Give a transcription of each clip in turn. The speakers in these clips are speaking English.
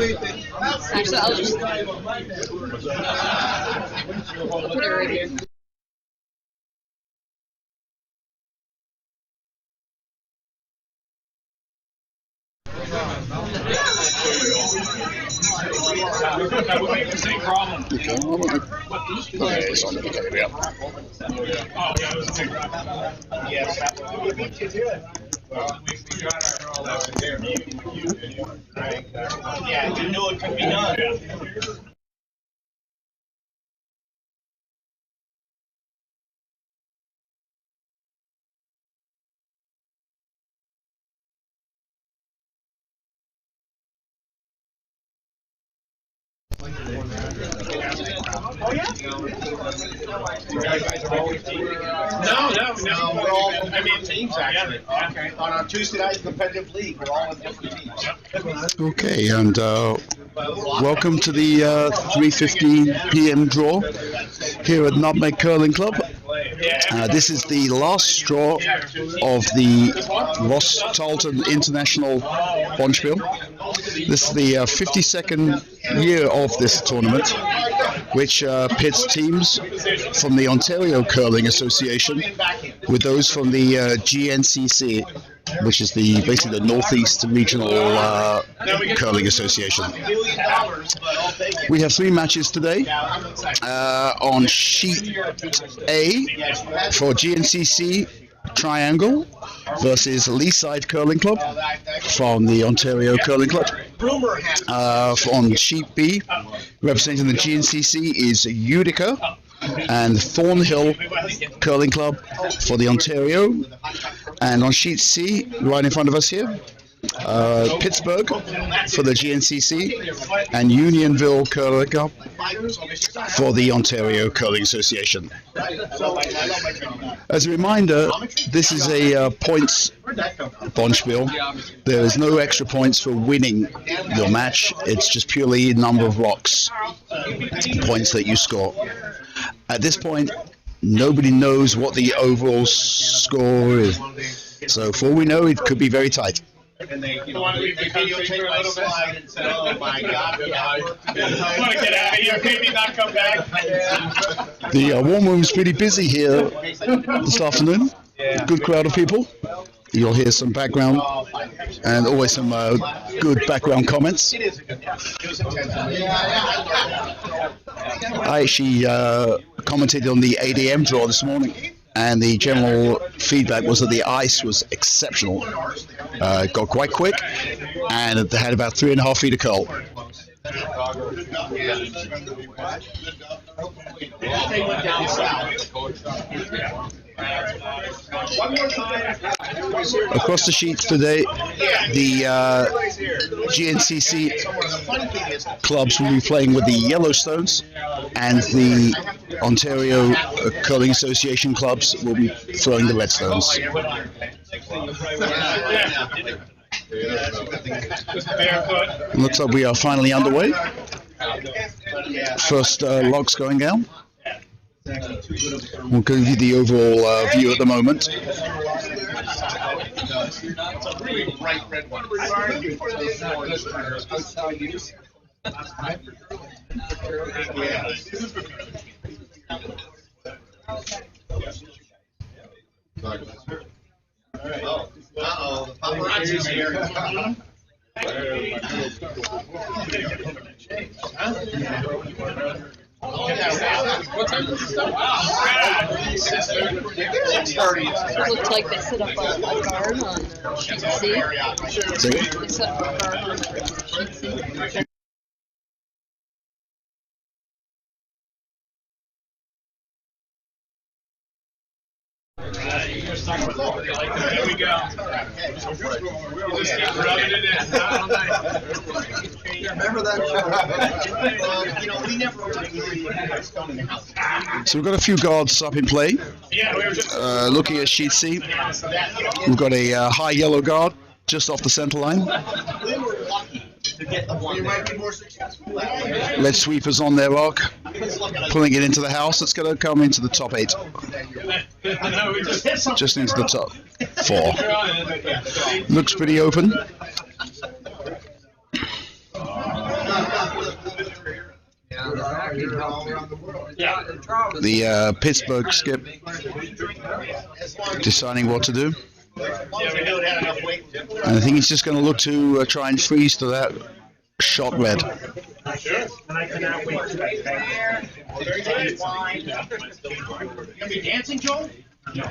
Actually, I'll just put it right here. That would make the same problem. Okay, it's on. Okay, we are. Oh, yeah, it was a big problem. Yes. Yeah, you knew it could be done. No, we're all different teams, actually. Okay. On our Tuesday night competitive league, we're all in different teams. Okay, and welcome to the 3:15 p.m. draw here at Nutmeg Curling Club. This is the last straw of the Ross Tarlton International Bonspiel. This is the 52nd year of this tournament, which pits teams from the Ontario Curling Association with those from the GNCC, which is basically the Northeast Regional Curling Association. We have 3 matches today. On sheet A for GNCC Triangle versus Leaside Curling Club from the Ontario Curling Club. On sheet B, representing the GNCC is Utica and Thornhill Curling Club for the Ontario. And on sheet C, right in front of us here, Pittsburgh for the GNCC and Unionville Curling Club for the Ontario Curling Association. As a reminder, this is a points bonspiel. There is no extra points for winning your match. It's just purely number of rocks, points that you score. At this point, nobody knows what the overall score is. So for all we know, it could be very tight. And they, videotape my slide and said, "Oh my God, we have work to do." I want to get out of here, maybe not come back. The warm room is pretty busy here this afternoon. Good crowd of people. You'll hear some background and always some good background comments. I actually commented on the 8 a.m. draw this morning, and the general feedback was that the ice was exceptional. It got quite quick, and it had about 3.5 feet of curl. Across the sheets today, the GNCC clubs will be playing with the Yellowstones, and the Ontario Curling Association clubs will be throwing the Redstones. It looks like we are finally underway. First logs going down. We'll give you the overall view at the moment. Uh-oh, the paparazzi's here. It looked like they set up a guard on sheet C. They set up a guard on sheet C. There we go. Just keep rubbing it in. Remember that? We never stone in the house. So we've got a few guards up in play. Yeah, we were just Looking at sheet C, we've got a high yellow guard just off the center line. We were lucky to get the one. You might be more successful that way. Lead sweepers on their arc, pulling it into the house. It's going to come into the top 8. Just into the top 4. Looks pretty open. The Pittsburgh skip deciding what to do. And I think he's just going to look to try and freeze to that shot red. Sure. And I cannot wait to be there. You be dancing, Joel? No.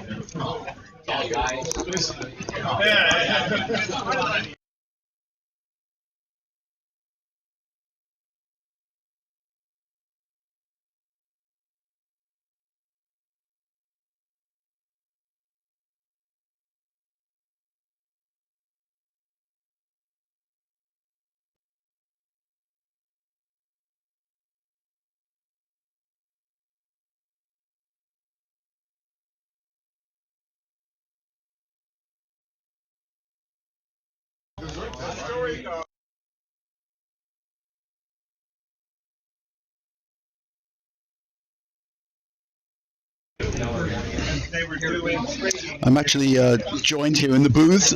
I'm actually joined here in the booth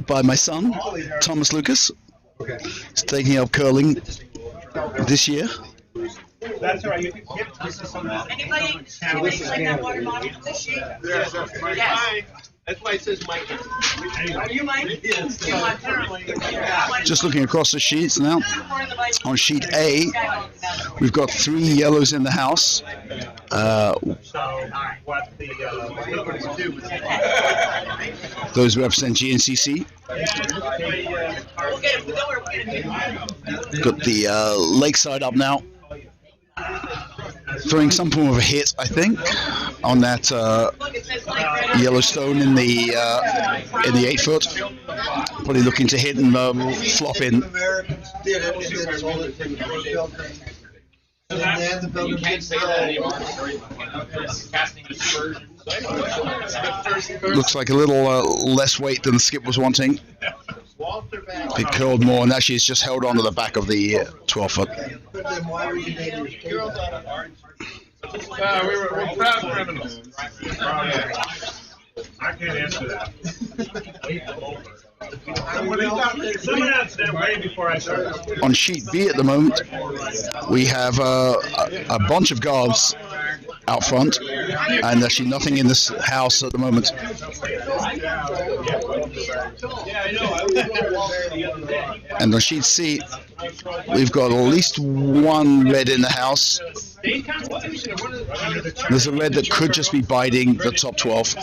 by my son, Thomas Lucas. He's taking up curling this year. That's all right. You can get this is Anybody like that water bottle from the sheet? Yes, that's my Yes. That's why it says Mike. Are you Mike? Yes. Just looking across the sheets now. On sheet A, we've got 3 yellows in the house. So what the Those represent GNCC. We'll get it. Don't worry, we'll get it. Got the Lakeside up now. Throwing some form of a hit, I think, on that Look, it says Mike right on. Yellowstone in the 8-foot. Probably looking to hit and flop in. Americans did it, and then it's all the Pilgrims. And then the You Pilgrims can't did say that anymore. Casting aspersions. Looks like a little less weight than the skip was wanting. It curled more, and actually it's just held onto the back of the 12-foot. But then why originated as Pilgrims? we're proud criminals. I can't answer that. Someone else said way before I started. On sheet B at the moment, we have a bunch of guards out front, and actually nothing in this house at the moment. And on sheet C, we've got at least 1 red in the house. There's a red that could just be biting the top 12.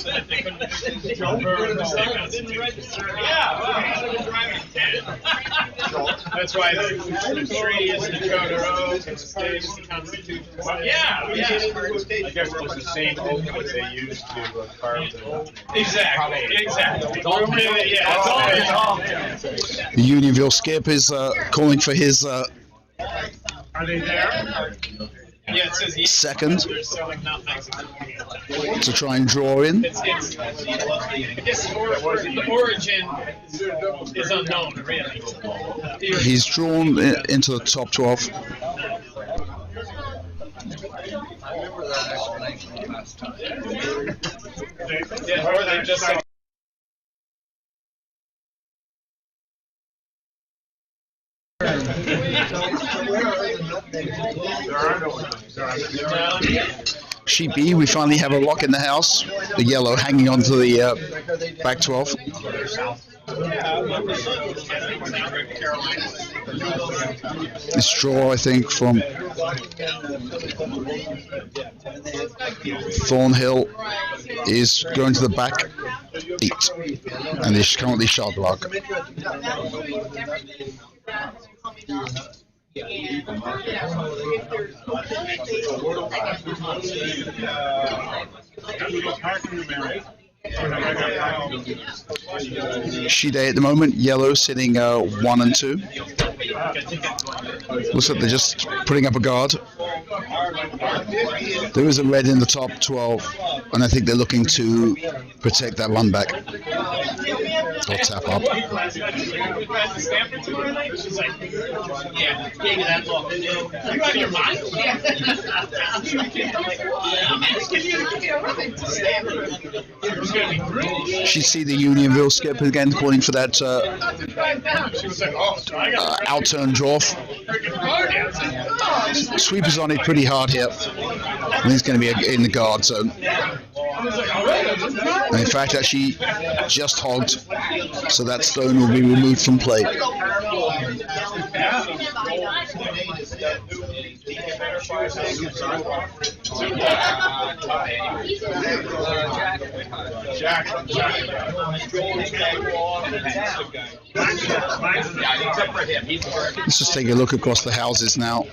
That's why the tree is the Charter Oak and the state is the Constitution. Yeah. I guess it was the same oak that they used to carve the. Exactly. It's all. The Unionville skip is calling for his Are they there? Yeah, it says yes. second They're selling nothing. to try and draw in. I guess the origin is unknown, really. He's drawn into the top 12. Or they just. Sheet B, we finally have a lock in the house. The yellow hanging onto the back 12. This draw, I think, from Thornhill is going to the back 8, and is currently shot block. Sheet A at the moment, yellow sitting 1 and 2. Looks like they're just putting up a guard. There is a red in the top 12, and I think they're looking to protect that run back. Or tap up. She see the Unionville skip again, calling for that outturn draw. Sweeper's on it pretty hard here. And it's going to be in the guard zone. And in fact, actually just hogged, so that stone will be removed from play. Let's just take a look across the houses now.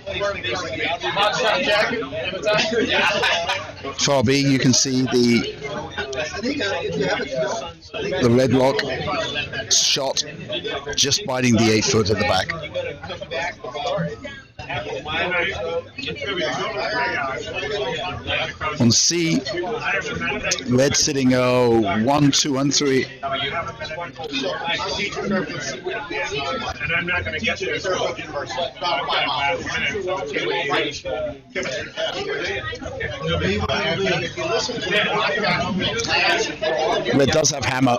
Far B, you can see the red lock shot just biting the 8 foot at the back. On C, red sitting 1, 2, and 3. And I'm not going to get there. Red does have hammer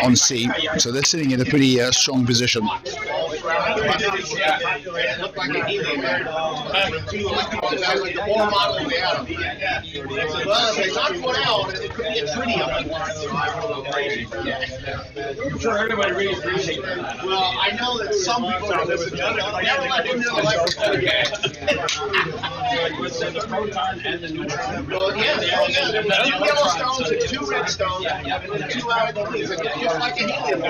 on C, so they're sitting in a pretty strong position. I'm sure everybody really appreciates that. Well, I know that some people are listening. I didn't know well, yeah, the 2 yellow stones and 2 red stones, and 2 out of the leaves, just like a helium.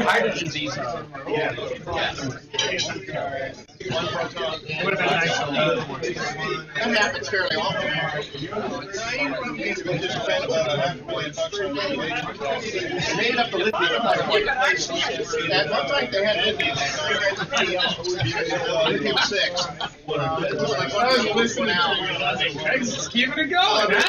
Hydrogen's easy. Yeah. Would have been nice. That happens fairly often. They made up the lithium. At one time they had lithium 6. Just keep it going, man.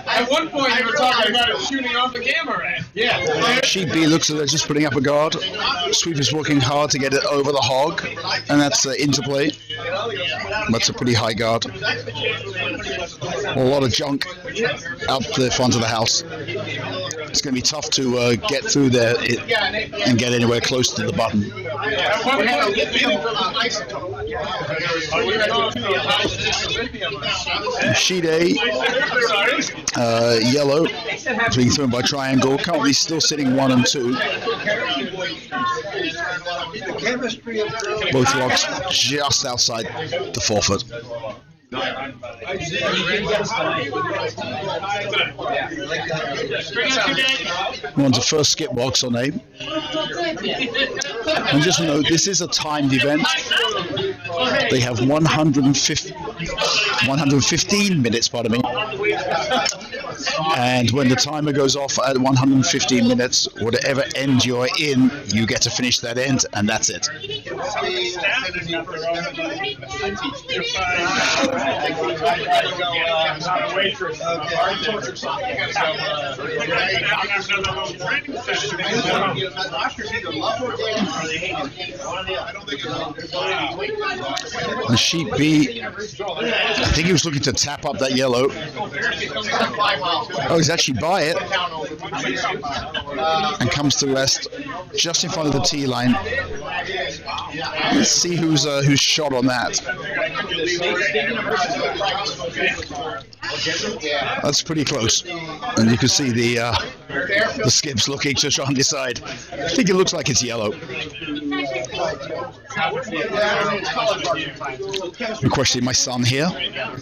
At one point you were talking about it shooting off the camera, right? Yeah. Sheet B looks like they're just putting up a guard. Sweeper's working hard to get it over the hog, and that's interplay. That's a pretty high guard. A lot of junk out the front of the house. It's going to be tough to get through there and get anywhere close to the button. Sheet A, yellow, being thrown by triangle. Currently still sitting 1 and 2. Both rocks just outside the 4 foot. One's a first skip box on A. And just note, this is a timed event. They have 115 minutes, pardon me. And when the timer goes off at 115 minutes, whatever end you're in, you get to finish that end, and that's it. And sheet B, I think he was looking to tap up that yellow. Oh, he's actually by it and comes to rest just in front of the tee line. Let's see who's shot on that. That's pretty close, and you can see the skips looking to try and decide. I think it looks like it's yellow. I'm questioning my son here.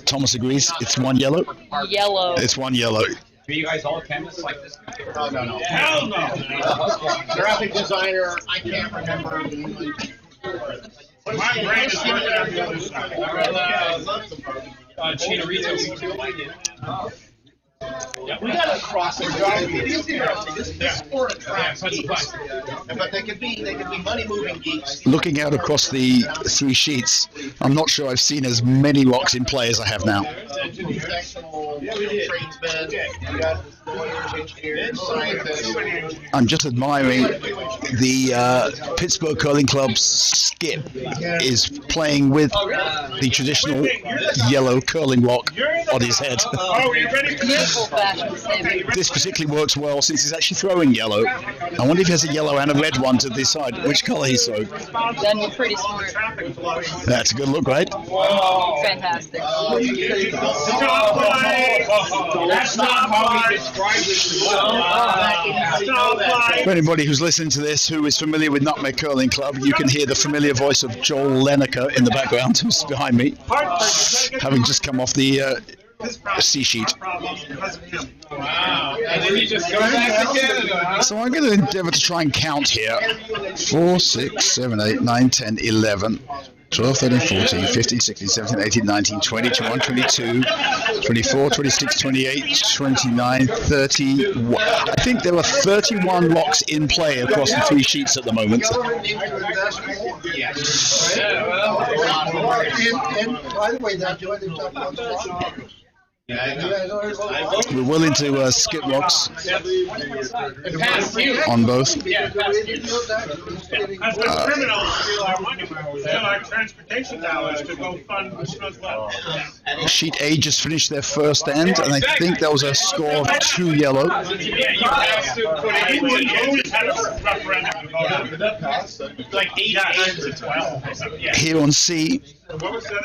Thomas agrees. It's 1 yellow. Yellow. It's 1 yellow. Are you guys all chemists like this? No. Hell no. Graphic designer, I can't remember. My brain is working on the other side. Chinarito. We gotta cross it. This sport attracts geeks. But they could be money moving geeks. Looking out across the 3 sheets, I'm not sure I've seen as many rocks in play as I have now. I'm just admiring the Pittsburgh Curling Club's skip is playing with the traditional yellow curling rock. on his head. Oh, are you ready for this? Old-fashioned saving. This particularly works well since he's actually throwing yellow. I wonder if he has a yellow and a red one to decide which colour he's throwing. That'd be pretty smart. That's a good look, right? Fantastic. Stop play! That's not how we describe this. Stop play! For anybody who's listening to this who is familiar with Nutmeg Curling Club, you can hear the familiar voice of Joel Leneker in the background, who's behind me, having just come off the C sheet. Wow. And then you just go back to Canada. So I'm going to endeavour to try and count here. 4, 6, 7, 8, 9, 10, 11, 12, 13, 14, 15, 16, 17, 18, 19, 20, 21, 22, 24, 26, 28, 29, 30. I think there are 31 locks in play across the 3 sheets at the moment. And by the way, that joint is top We're willing to skip locks on both. Criminals steal our money, steal our transportation dollars to go fund as well. Sheet A just finished their first end, and I think there was a score of 2 yellow. Yeah, you have to put it in. You just had a referendum to vote on. Like 8 to 12 or something. Yeah. Here on C, What was the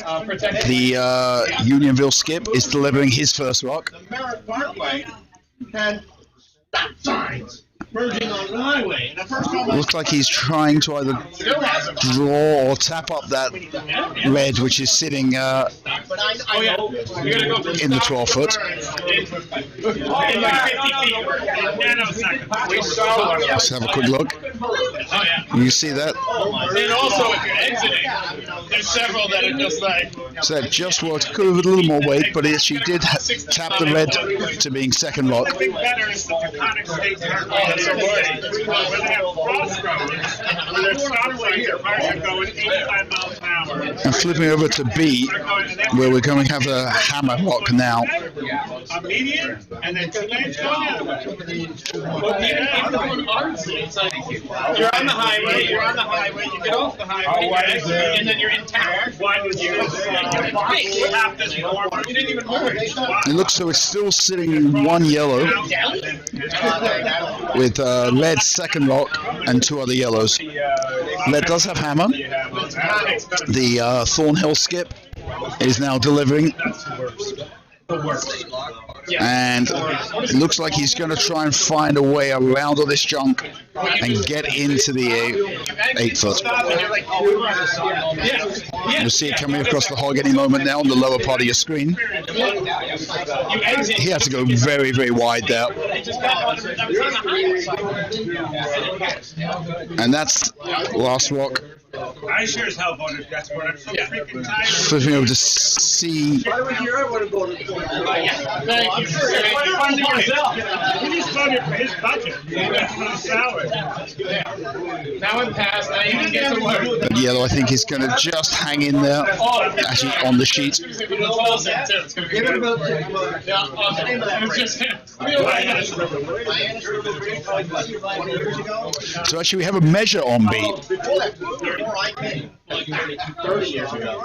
other question? the Unionville skip is delivering his first rock. The Merritt Parkway had stop signs merging on the highway. And the first time Looks like he's trying to either draw or tap up that red, which is sitting but I know. in the 12 foot. In like 50 feet. Nanoseconds. We saw one. Let's have a quick look. Oh, yeah. You see that? And also, if you're exiting, there's several that are just like. So that just worked. Could have with a little more weight, but she did tap the red to being second lock. I think better is the Taconic States Parkway. Where they have crossroads, their stop signs are going 85 miles an hour. And flipping over to B, where we're going to have a hammer lock now. A median, and then 2 lanes going the other way. You're on the highway, you get off the highway, and then you're in town. Why would you? You have this normal. You didn't even move. It looks so it's still sitting in 1 yellow with red second lock and 2 other yellows. Red does have hammer. The Thornhill skip is now delivering. And it looks like he's going to try and find a way around all this junk and get into the 8 foot. You'll see it coming across the hog any moment now on the lower part of your screen. He has to go very, very wide there. And that's last rock. I sure as hell voted that's what I'm so freaking tired of. Flipping over to C. If I was here, I would have voted for it. Thank you. He just voted for his budget. That's for his salary. Now I'm past. Now you can get to work. But yellow, I think, is going to just hang in there, actually on the sheet. Give it about 6 months. So actually, we have a measure on B. Before I came, like 30 years ago,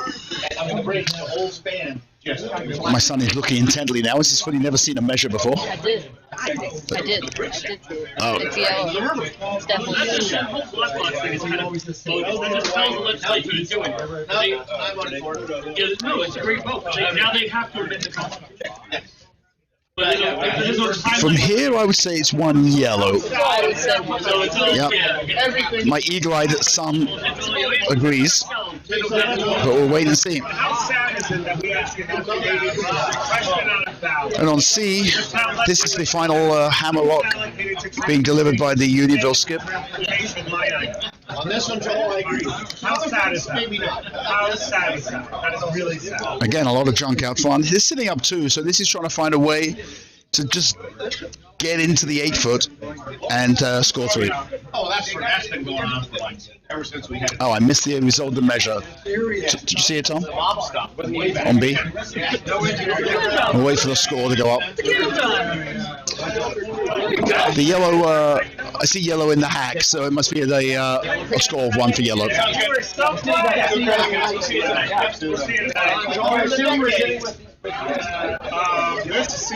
and I'm going to break the whole span. My son is looking intently now. This is funny, never seen a measure before. I did. I did. Oh. It's yellow. It's definitely No, it's a great vote. Now they have to admit the competition. From here, I would say it's 1 yellow. I would say one. Yep. My eagle-eyed son agrees, but we'll wait and see. How sad is it that we actually have to question on a ballot? And on C, this is the final hammer lock being delivered by the Unionville skip. On this one, Joel, I agree. How sad is that? Maybe not. How sad is that? That is really sad. Again, a lot of junk out front. He's sitting up 2, so this is trying to find a way to just get into the 8 foot and score 3. Oh, that's been going on for like ever since we had. Oh, I missed the result of the measure. Did you see it, Tom? On B? We'll wait for the score to go up. The yellow, I see yellow in the hack, so it must be a score of 1 for yellow.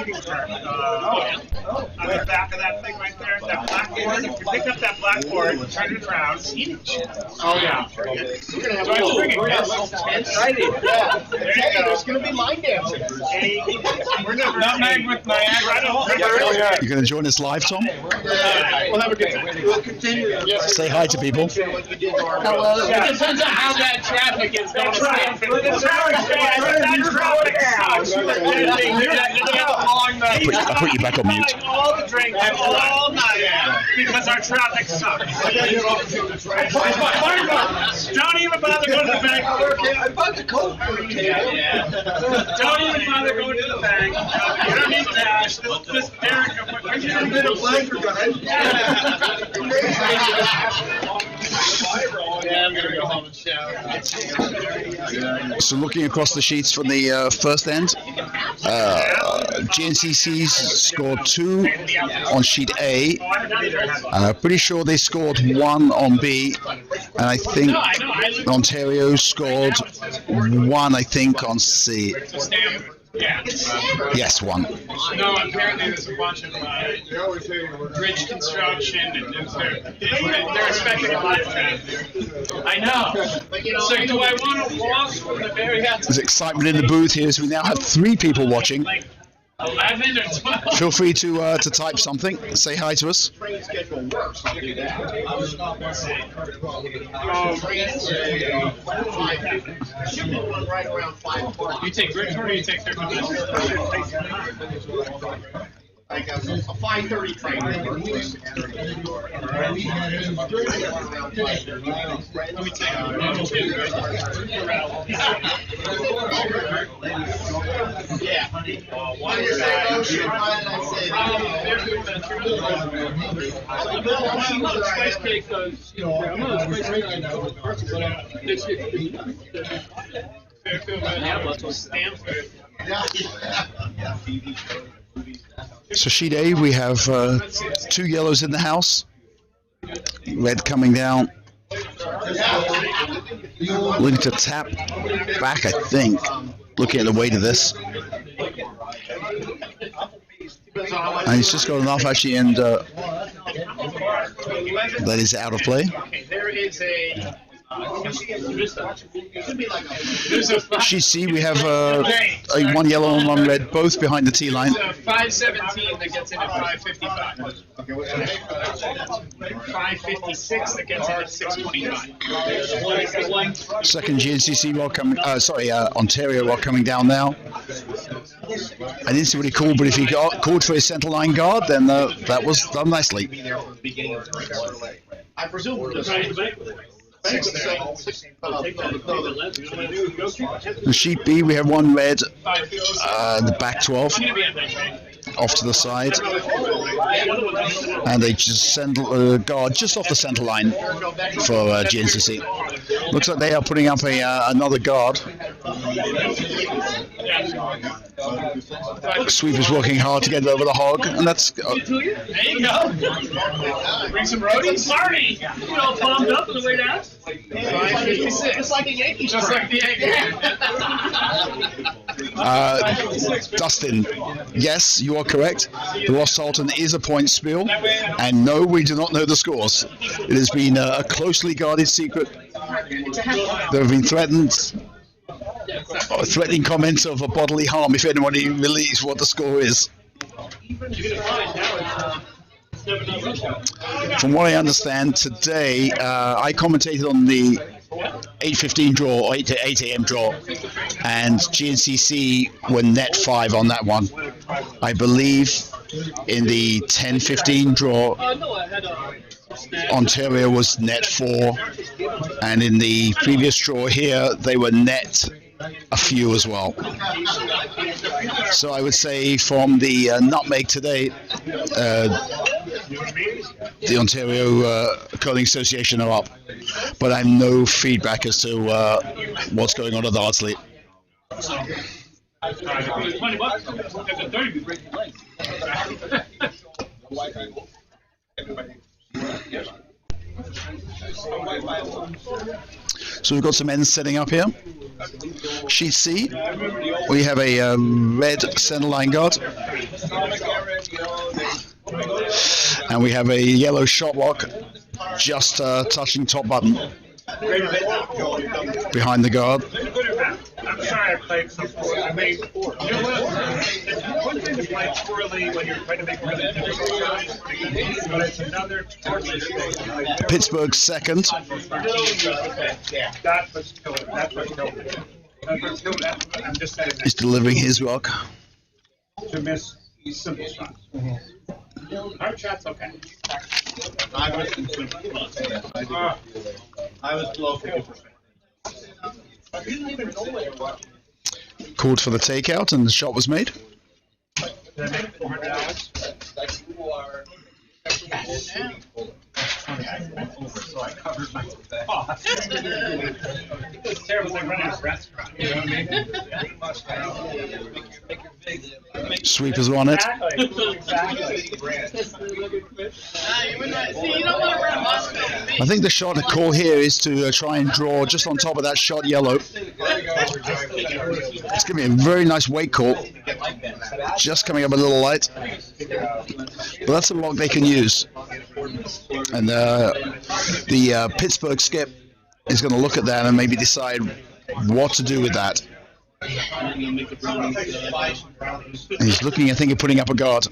looking for? On the back of that thing right there, that blackboard. If you pick up that blackboard, turn it around. Oh yeah. Do I bring it? Exciting. Yeah. There's going to be line dancing. We're nutmeg with Niagara. You're going to join us live, Tom? We'll have a good time. We'll continue. Say hi to people. Hello. It depends on how bad traffic is going to Stanford. That traffic sucks. I put you back on mute. All the drinks all night because our traffic sucks. Don't even bother going to the bank. I bought the coat. Don't even bother going to the bank. You don't need cash. This Derek, I'm going to blank for God. Yeah, I'm going to go home and shower. So looking across the sheets from the first end, GNCC's scored 2 on sheet A. Pretty sure they scored 1 on B, and I think Ontario scored 1, I think, on C. Yeah. Yes, 1. No, apparently there's a bunch of bridge construction, and they're expecting a live trap there. I know. So do I want to walk from the very outside? There's excitement in the booth here, so we now have 3 people watching. 11 or 12. Feel free to type something, say hi to us. Train schedule works. I'll do that. Should be one right around 5 o'clock. You take Bridgeport or you take 13? Like a 5:30 train. Let me take Yeah. One is spice cake goes, I'm not a spice cake. Stanford. So sheet A, we have 2 yellows in the house. Red coming down. Looking to tap back, I think. Looking at the weight of this. And he's just got enough actually, and that is out of play. Okay, there is a... Sheet C, we have a 1 yellow and 1 red, both behind the T line. 517 that gets in at 555. 556 that gets in at 625. Second GNCC while coming, Ontario while coming down now. I didn't see what he called, but if he called for his centre line guard, then that was done nicely. I presume we're just In sheet B, we have 1 red, the back 12, off to the side, and they just send guard just off the centre line for GNCC. Looks like they are putting up another guard. Sweeper's working hard to get over the hog, and that's... There you go. Bring some roadies. Marty! You all pumped up on the way down? 556. Just like a Yankee. Just like the Yankee. Dustin, yes, you are correct. The Ross Tarlton is a point spiel, and no, we do not know the scores. It has been a closely guarded secret. There have been threatening comments of a bodily harm if anyone believes what the score is. From what I understand today, I commentated on the 8:15 draw, or 8 a.m. draw, and GNCC were net 5 on that one. I believe in the 10:15 draw, Ontario was net 4, and in the previous draw here, they were net a few as well. So I would say from the nutmeg today, the Ontario Curling Association are up, but I have no feedback as to what's going on at Ardsley. So we've got some ends setting up here. Sheet C, we have a red centre line guard. And we have a yellow shot lock just touching top button behind the guard. I'm sorry I played so poorly. I made four. You know what? One thing to play poorly when you're trying to make really difficult shots, but it's another torture thing. Pittsburgh second. That's what's killing it. That's what's killing it. I'm just saying He's delivering his rock. to miss simple shots. Hard shots, okay. I was below 50%. Called for the takeout, and the shot was made. Did I make $400? So I covered my Oh, it's terrible. It's like running a restaurant. You know what I mean? Sweepers on it. Exactly. I think the shot to call here is to try and draw just on top of that shot yellow. It's going to be a very nice weight call. Just coming up a little light. But that's a lock they can use. And the Pittsburgh skip is going to look at that and maybe decide what to do with that. And he's looking, I think, at putting up a guard.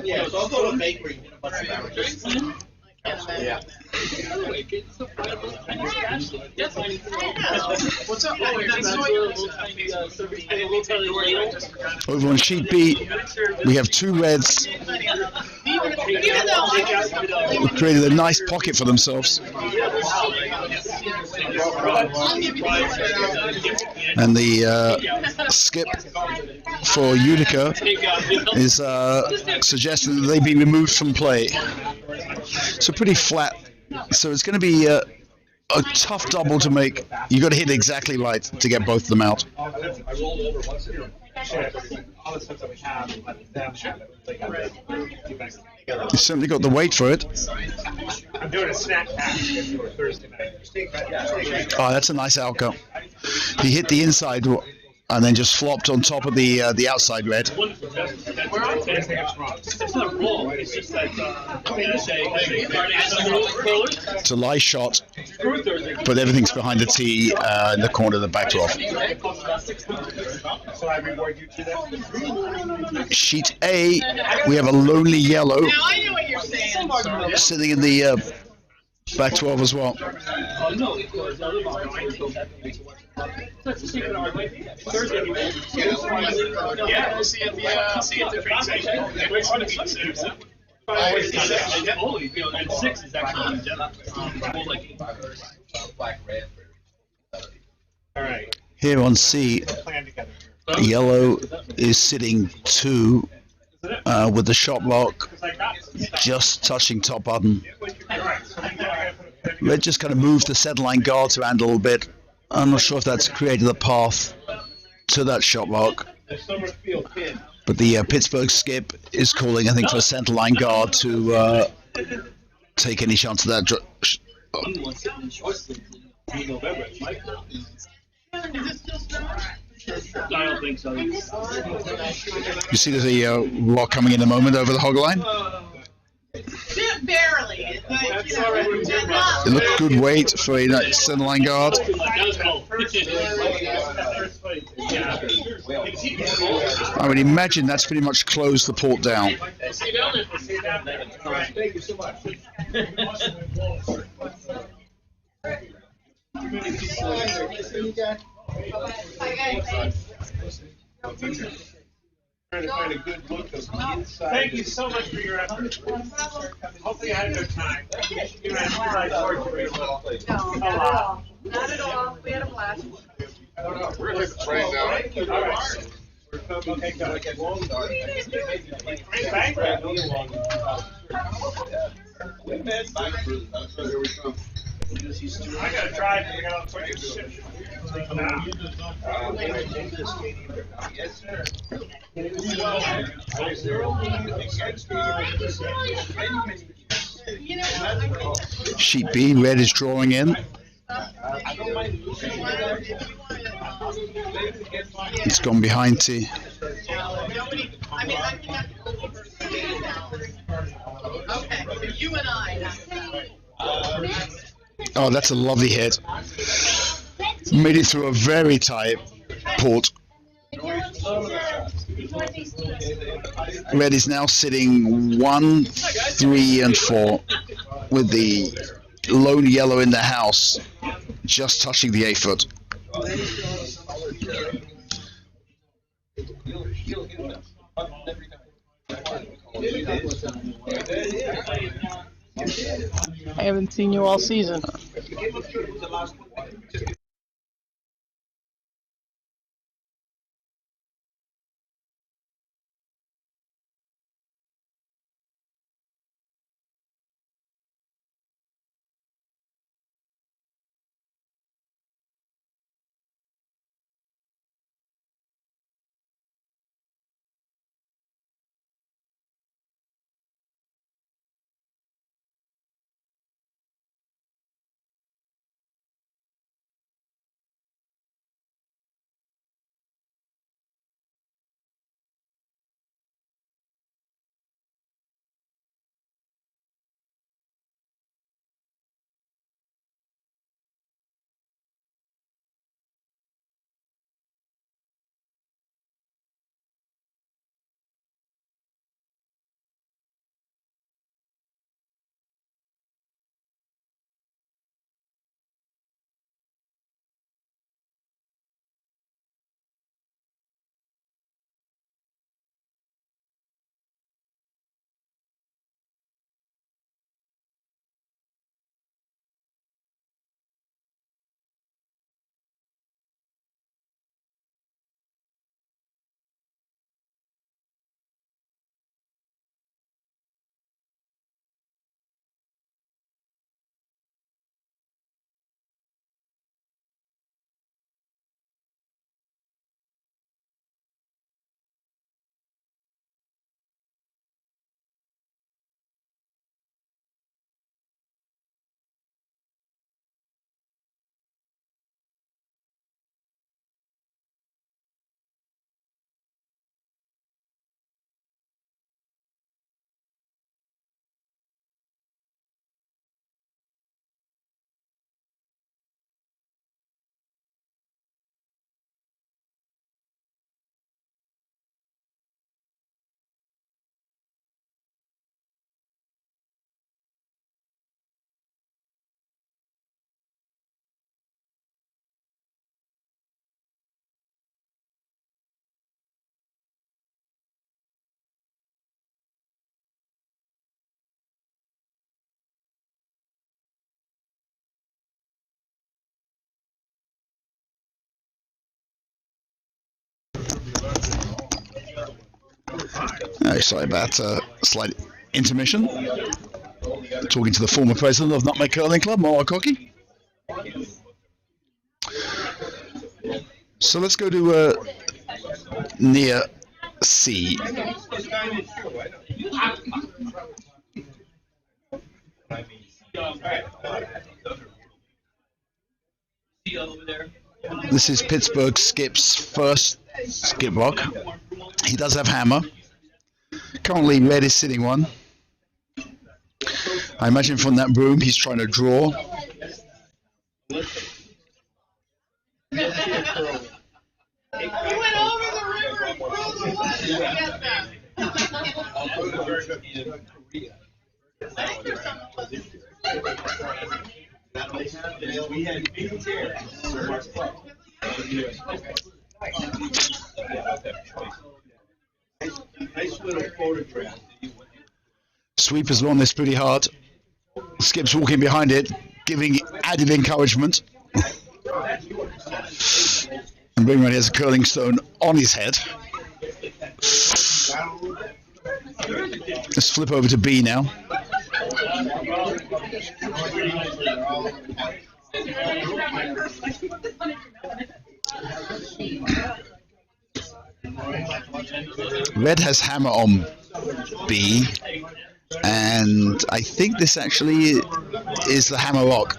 Yeah. What's up? Over on sheet B, we have two reds. Who created a nice pocket for themselves. And the skip for Utica is suggesting that they be removed from play. So pretty flat. So it's going to be a tough double to make. You've got to hit exactly right to get both of them out. You certainly got the weight for it. I'm doing a snack pack for Thursday night. Oh, that's a nice outcome. He hit the inside and then just flopped on top of the outside red. It's a light shot, but everything's behind the tee in the corner of the back 12. So I reward you to that. Sheet A, we have a lonely yellow Now I know what you're saying. sitting in the back 12 as well. Yeah, we'll see at the train station. And 6 is actually All right. Here on C, Plan together. yellow is sitting 2 with the shot lock just touching top button. Red just kind of moved the center line guards around a little bit. I'm not sure if that's created a path to that shot lock. But the Pittsburgh skip is calling, I think, for a center line guard to take any chance of that. I don't think so. You see there's a lock coming in a moment over the hog line. Barely. It looked good weight for a center line guard. I would imagine that's pretty much closed the port down. Thank you so much. Trying to find a good look of the inside. Thank you so much for your effort. Hopefully you had a good time. You had a torture a little. Not at all. We had a blast. We're going to hit the train now. All right. Okay, go. I gotta drive and I gotta put your shit. Sheet B, red is drawing in. It's gone behind T. Okay, so you and I. Oh, that's a lovely hit. Made it through a very tight port. Red is now sitting 1, 3, and 4 with the lone yellow in the house just touching the 8-foot. I haven't seen you all season. Sorry about slight intermission. Talking to the former president of Nutmeg Curling Club, Moa Cocky. So let's go to near C. This is Pittsburgh Skip's first skip rock. He does have hammer. Currently, Red is sitting 1. I imagine from that broom he's trying to draw. Sweep has won this pretty hard. Skip's walking behind it, giving added encouragement. And Boomerang has a curling stone on his head. Let's flip over to B now. Red has hammer on B, and I think this actually is the hammer rock.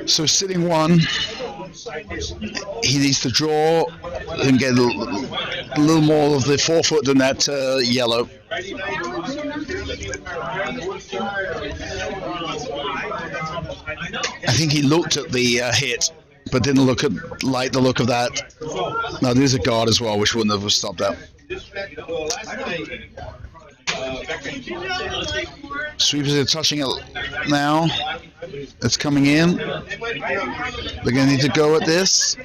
So sitting 1, he needs to draw and get a little more of the forefoot than that yellow. I think he looked at the hit, but didn't like the look of that. Now there's a guard as well, which wouldn't have stopped that. Sweepers are touching it now. It's coming in. They're going to need to go at this.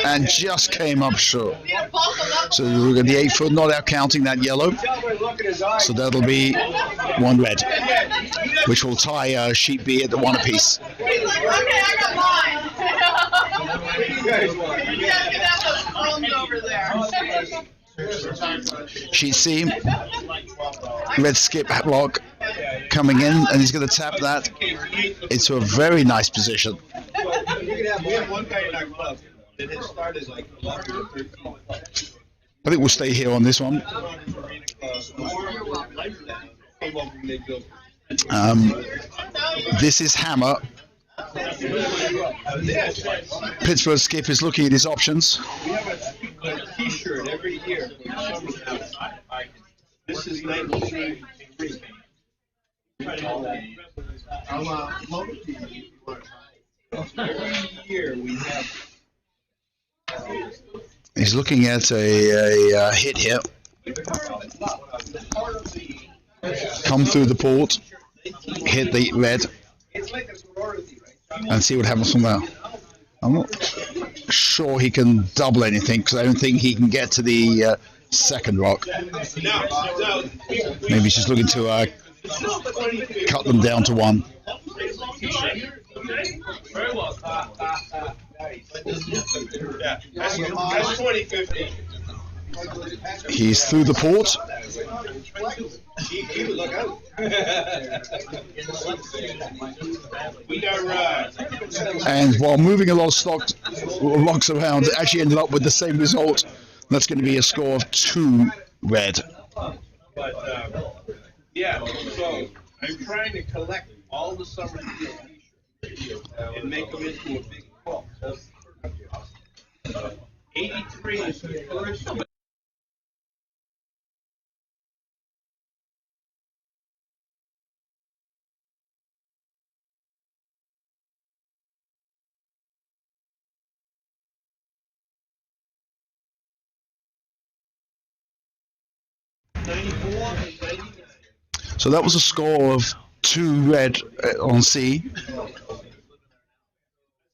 And just came up short. So we're going to the 8 foot, not out counting that yellow. So that'll be 1 red, which will tie sheet B at the 1 apiece. Okay, I got mine. You guys can have those crumbs over there. Sheet C, red skip block coming in, and he's going to tap that into a very nice position. We have one guy in our club that has started like 11 or 13. I think we'll stay here on this one. This is Hammer. Pittsburgh skip is looking at his options. We have a T-shirt every year. This is 1983. Every year we have. He's looking at a hit here. Come through the port, hit the red, and see what happens from there. I'm not sure he can double anything because I don't think he can get to the second rock. Maybe he's just looking to cut them down to 1. Yeah, that's 2050. He's through the port. And while moving a lot of rocks around, it actually ended up with the same result. That's going to be a score of 2 red. But yeah, so I'm trying to collect all the summer t-shirts and make them into a big box. 83 is the first. So that was a score of 2 red on C.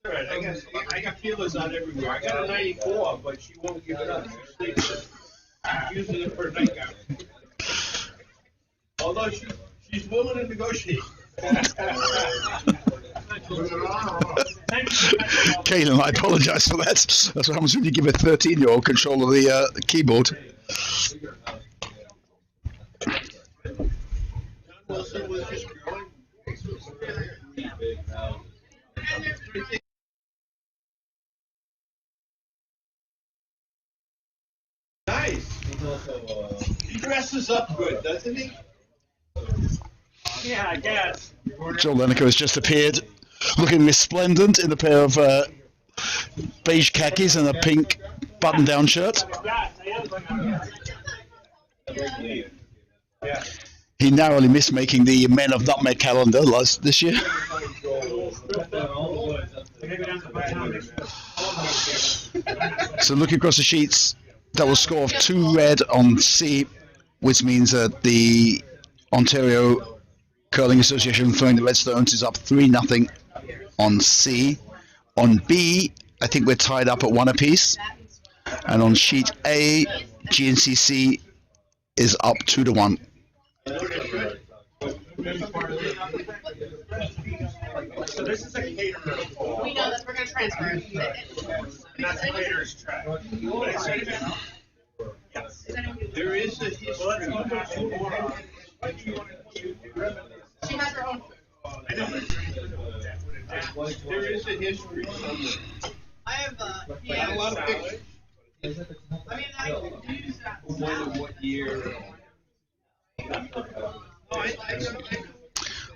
I got feelers on everywhere. I got a 94, but she won't give it up. She's using it for a nightgown. Although she's willing to negotiate. Caitlin, I apologize for that. That's what happens when you give a 13-year-old control of the keyboard. Nice. He dresses up good, doesn't he? Yeah, I guess. Joe Lenico has just appeared, looking resplendent in a pair of beige khakis and a pink button-down shirt. He narrowly missed making the Men of Nutmeg calendar this year. So looking across the sheets, that was a score of 2 red on C, which means that the Ontario Curling Association throwing the Redstones is up 3-0 on C. On B, I think we're tied up at 1 apiece. And on sheet A, GNCC is up 2-1. So this is a caterer. We know that we're going to transfer it. That's a caterer's track. There is a history. She has her own. There is a history somewhere. I have I have a lot of pictures. I mean, I use that. When and what year.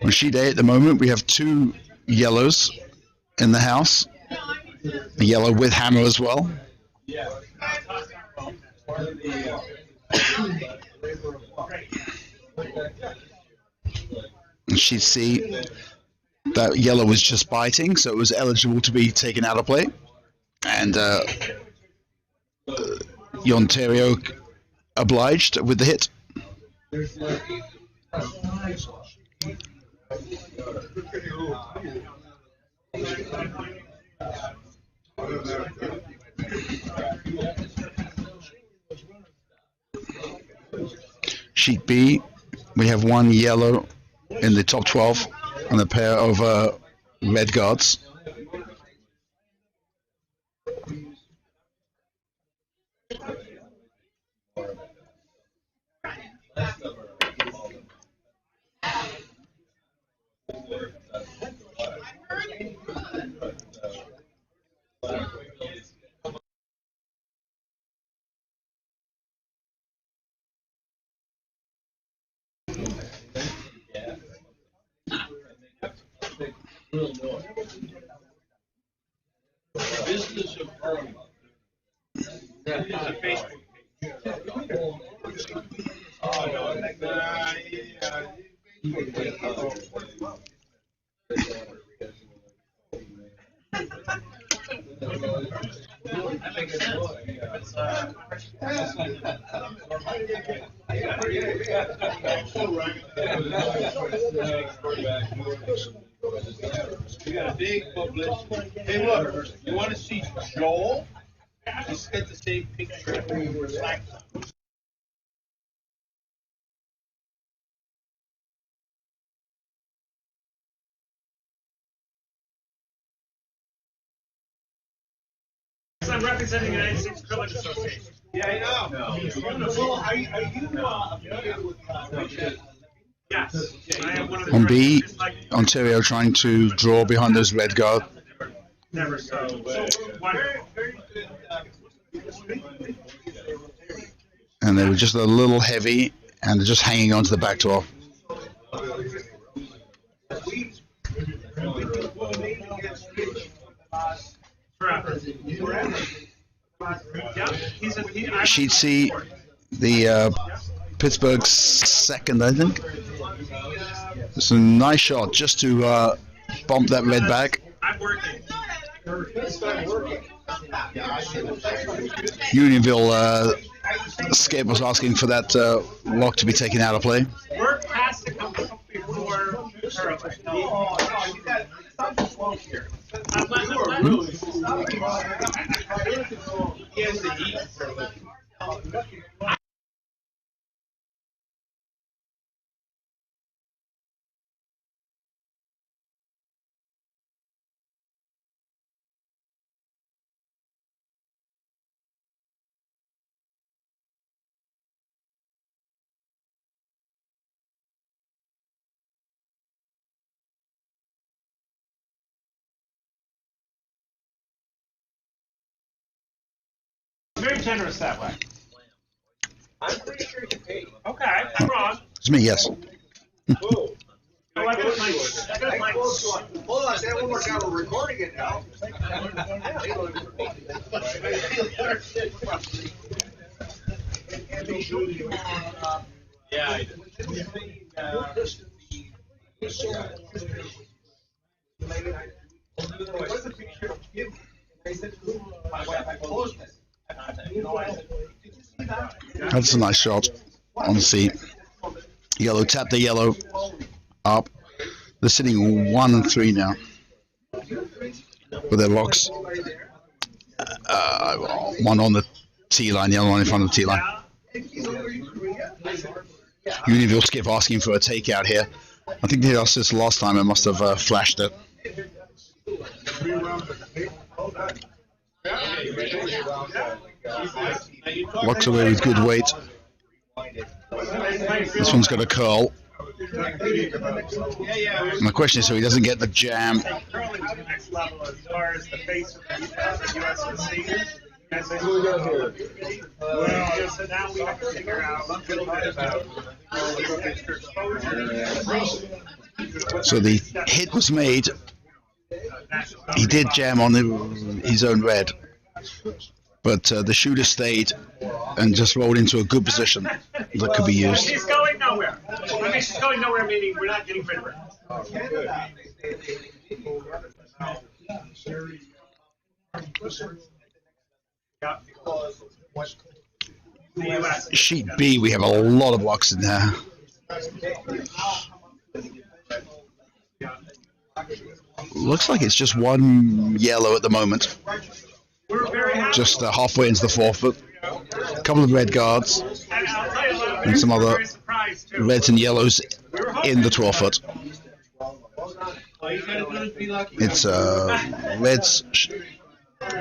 On sheet A at the moment, we have 2 yellows in the house. A yellow with hammer as well. And she'd see that yellow was just biting, so it was eligible to be taken out of play. And Ontario obliged with the hit. Sheet B, we have one yellow in the top 12 and a pair of red guards. Business of Thornhill. We got a big publicity. Hey, look, you want to see Joel? Just get the same picture. I'm representing the United States Cricket Association. Yeah, I know. Well, are you familiar with Yes. I am one of the On B, directors, like, Ontario trying to draw behind those red guard. never so wonderful. And they were just a little heavy and they're just hanging on to the back 12. Forever. Yeah, She'd see the Pittsburgh's second, I think. It's a nice shot just to bump that red back. I'm working. Unionville Skip was asking for that lock to be taken out of play. Work has to come before He has to eat. Very generous that way. I'm pretty sure you paid. Okay, I'm wrong. It's me, yes. Whoa. Oh, I got my Hold on, that won't work out. We're recording it now. Yeah, I What's the picture of you? They said, That's a nice shot on the seat. Yellow, tap the yellow up. They're sitting 1 and 3 now with their locks. One on the tee line, the other one in front of the tee line. Unionville Skip asking for a takeout here. I think they asked this last time. I must have flashed it. Locks away with good weight. This one's got a curl. And the question is so he doesn't get the jam. curling to the next level as far as the face of the USC. So now we have to figure out a little bit about extra exposure. So the hit was made He did jam on his own red, but the shooter stayed and just rolled into a good position that could be used. She's going nowhere. I mean, she's going nowhere, meaning we're not getting rid of her. Sheet B, we have a lot of blocks in there. Looks like it's just one yellow at the moment. Just halfway into the 4-foot. A couple of red guards and some other reds and yellows in the 12-foot. It's red's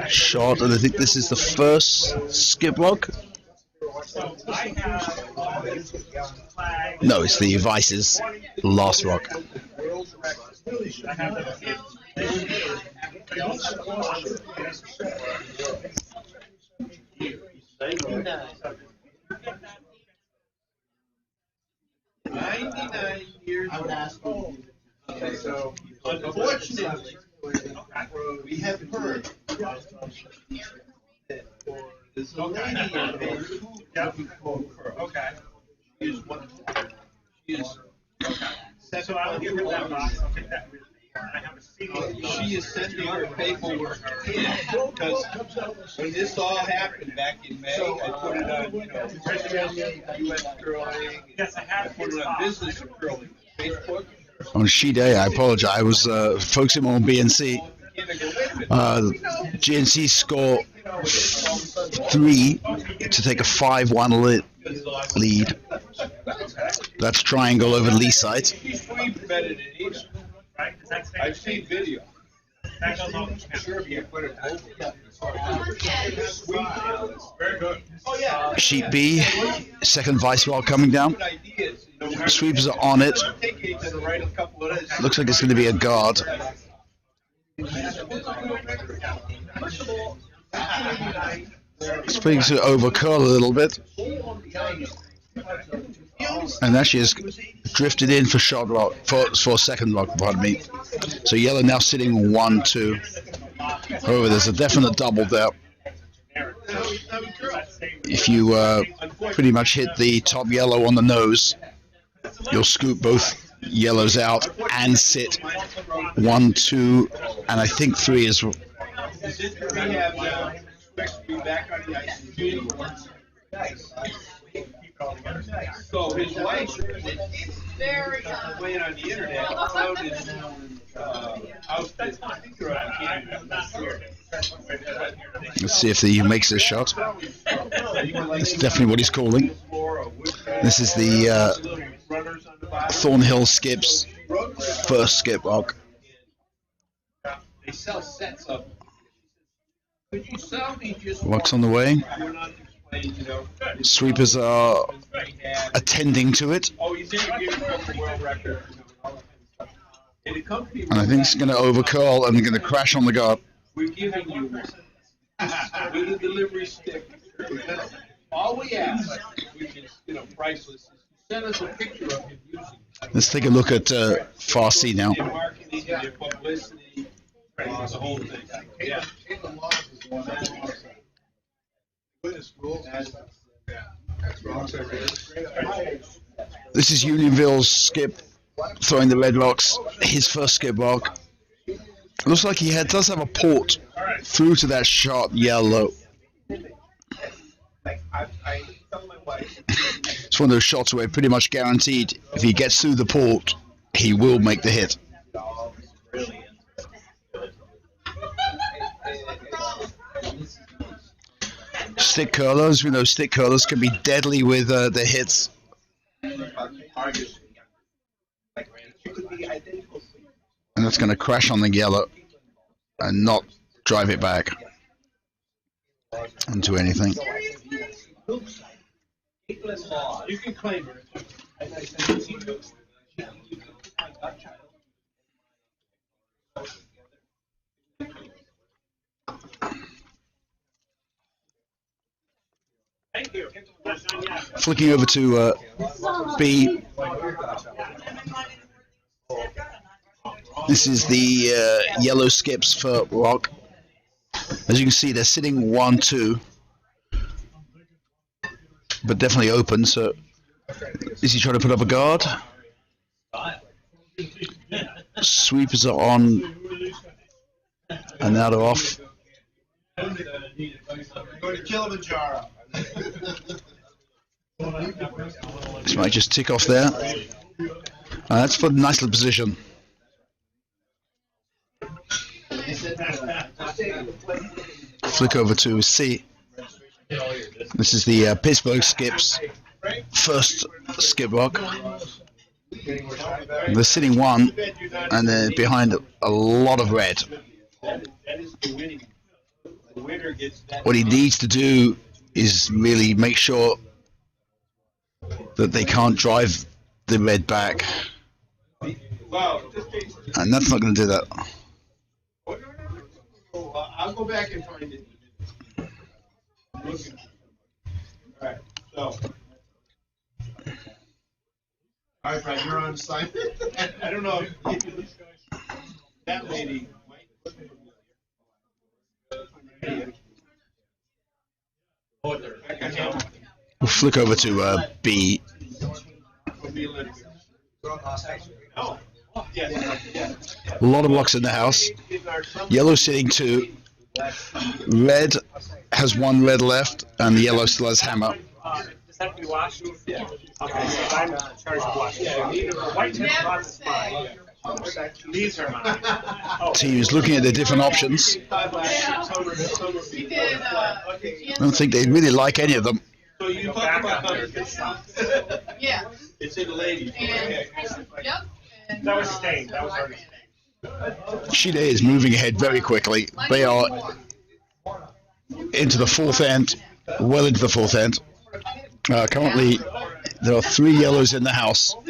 shot, and I think this is the first skip block. No, it's the Vice's last rock. So, unfortunately, we have heard that there's a lady in there who okay. She is one. She is. So I'll give her that box. I'll take that with me. I have a CD. She is sending her paperwork in because when this all happened back in May, I put it on, U.S. Curling. Yes, I have. I put it on Business Curling Facebook. On sheet A, I apologize. I was focusing on BNC. GNC score 3 to take a 5-1 lead. That's triangle over Leaside. I've seen video. Sheet B, second vice roll coming down. Sweepers are on it. Looks like it's going to be a guard. It's beginning to overcurl a little bit. And actually has drifted in for shot rock, for second rock, pardon me. So yellow now sitting 1-2. However, there's a definite double there. If you pretty much hit the top yellow on the nose, you'll scoop both yellows out and sit 1-2, and I think 3 is. So his wife playing on the internet found his outfit. Let's see if he makes this shot. That's definitely what he's calling. This is the Thornhill skips first skip rock. They sell sets of. Could you sell me just Rock's on the way. Sweepers are attending to it. And I think it's going to overcurl and going to crash on the guard. We're giving you one with a delivery stick. All we ask, which is priceless, is send us a picture of him using it. Let's take a look at Far C now. Their marketing, their publicity, the whole thing. Yeah. This is Unionville's skip throwing the red rocks. His first skip rock. It looks like he does have a port through to that shot yellow. It's one of those shots where pretty much guaranteed if he gets through the port, he will make the hit. Stick curlers, we know stick curlers can be deadly with the hits. And that's going to crash on the yellow and not drive it back into anything. You can claim it. Thank you. Flicking over to B. This is the yellow skips for rock. As you can see, they're sitting 1-2, but definitely open. So, is he trying to put up a guard? Sweepers are on, and now they're off. Go to Kilimanjaro. This might just tick off there. That's for a nice little position. Flick over to C. This is the Pittsburgh Skips first skip rock. They're sitting 1, and they're behind a lot of red. What he needs to do is really make sure that they can't drive the red back, and that's not going to do that. I'll go back and find it. Alright, so. Alright, Brad, you're on assignment. I don't know if that lady might look familiar. We'll flick over to B. A lot of blocks in the house. Yellow sitting 2. Red has 1 red left, and the yellow still has hammer. Does that have to be washed? Yeah. Okay, so I'm charged with washing. White tip spots is fine. These are mine. Oh. Team is looking at the different options. I don't think they really like any of them. So you talk about how you Yeah. It's in the ladies. Yep. That was stained. That was already stained. Shide is moving ahead very quickly. They are into the 4th end, well into the 4th end. Currently, there are 3 yellows in the house. So,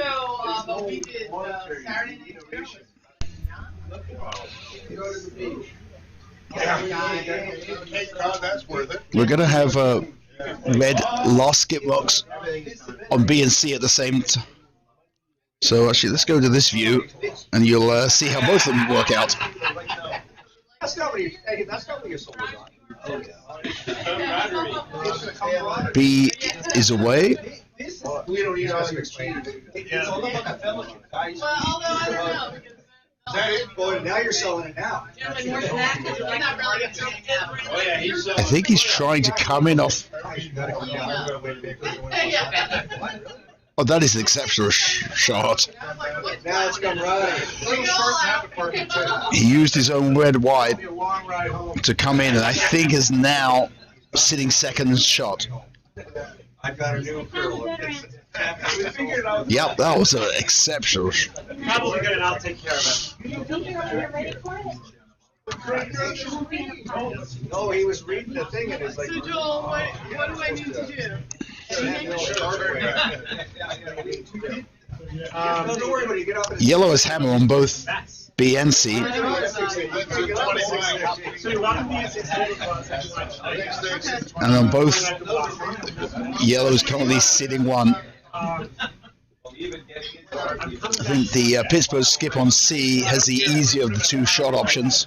but we did Saturday night. That's worth it. We're going to have red last skip rocks on B and C at the same time. So actually, let's go to this view, and you'll see how both of them work out. That's not what you're sold on. B is away. We don't need to explain it. It's all about the fellowship. Well, although I don't know. Is that it? Boy, now you're selling it now. Gentlemen, we're back. We're not really going to sell it now. Oh, yeah, he's I think he's trying to come in off. Yeah. Oh, that is an exceptional shot. Now it's come right. He used his own red wide to come in, and I think is now sitting second shot. I've got a new apparel. Yep, that was an exceptional. Probably good, and I'll take care of it. No, he was reading the thing and it's like. So, Joel, what do I need to do? Don't worry about it. You get off. Yellow has hammer on both B and C. So you want these And on both, yellow's currently sitting 1. I think the Pittsburgh skip on C has the easier of the 2 shot options.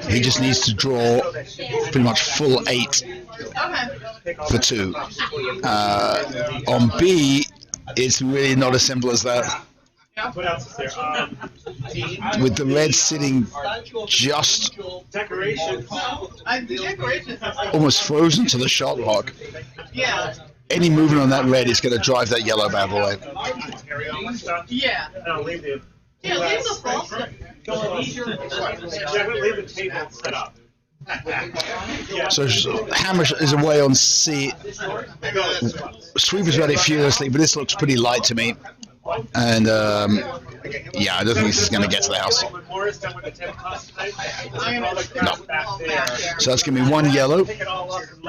He just needs to draw pretty much full 8 for 2. On B, it's really not as simple as that. What else is there? With the red sitting just Decorations. almost frozen to the shot rock. Yeah. Any movement on that red is going to drive that yellow bad boy. Yeah. No, leave the. Yeah, leave the frosting. Yeah, leave the table set up. Yeah. So hammer is away on C. Sweeper's ready furiously, but this looks pretty light to me. And yeah, I don't think this is going to get to the house. No. So that's going to be 1 yellow.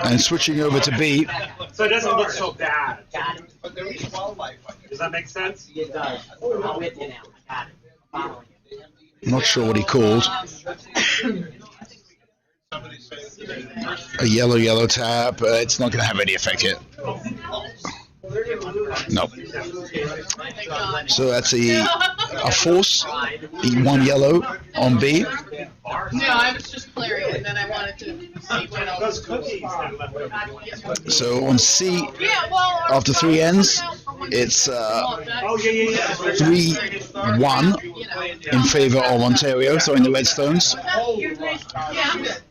And switching over to B. So it doesn't look so bad. Does that make sense? It does. I'm with you now. I got it. Following it. I'm not sure what he called. A yellow tap. It's not going to have any effect yet. No. So that's a force, one yellow on B. No, I was just clearing it, and then I wanted to see what else. So on C, after 3 ends, it's 3-1 in favor of Ontario, throwing the red stones.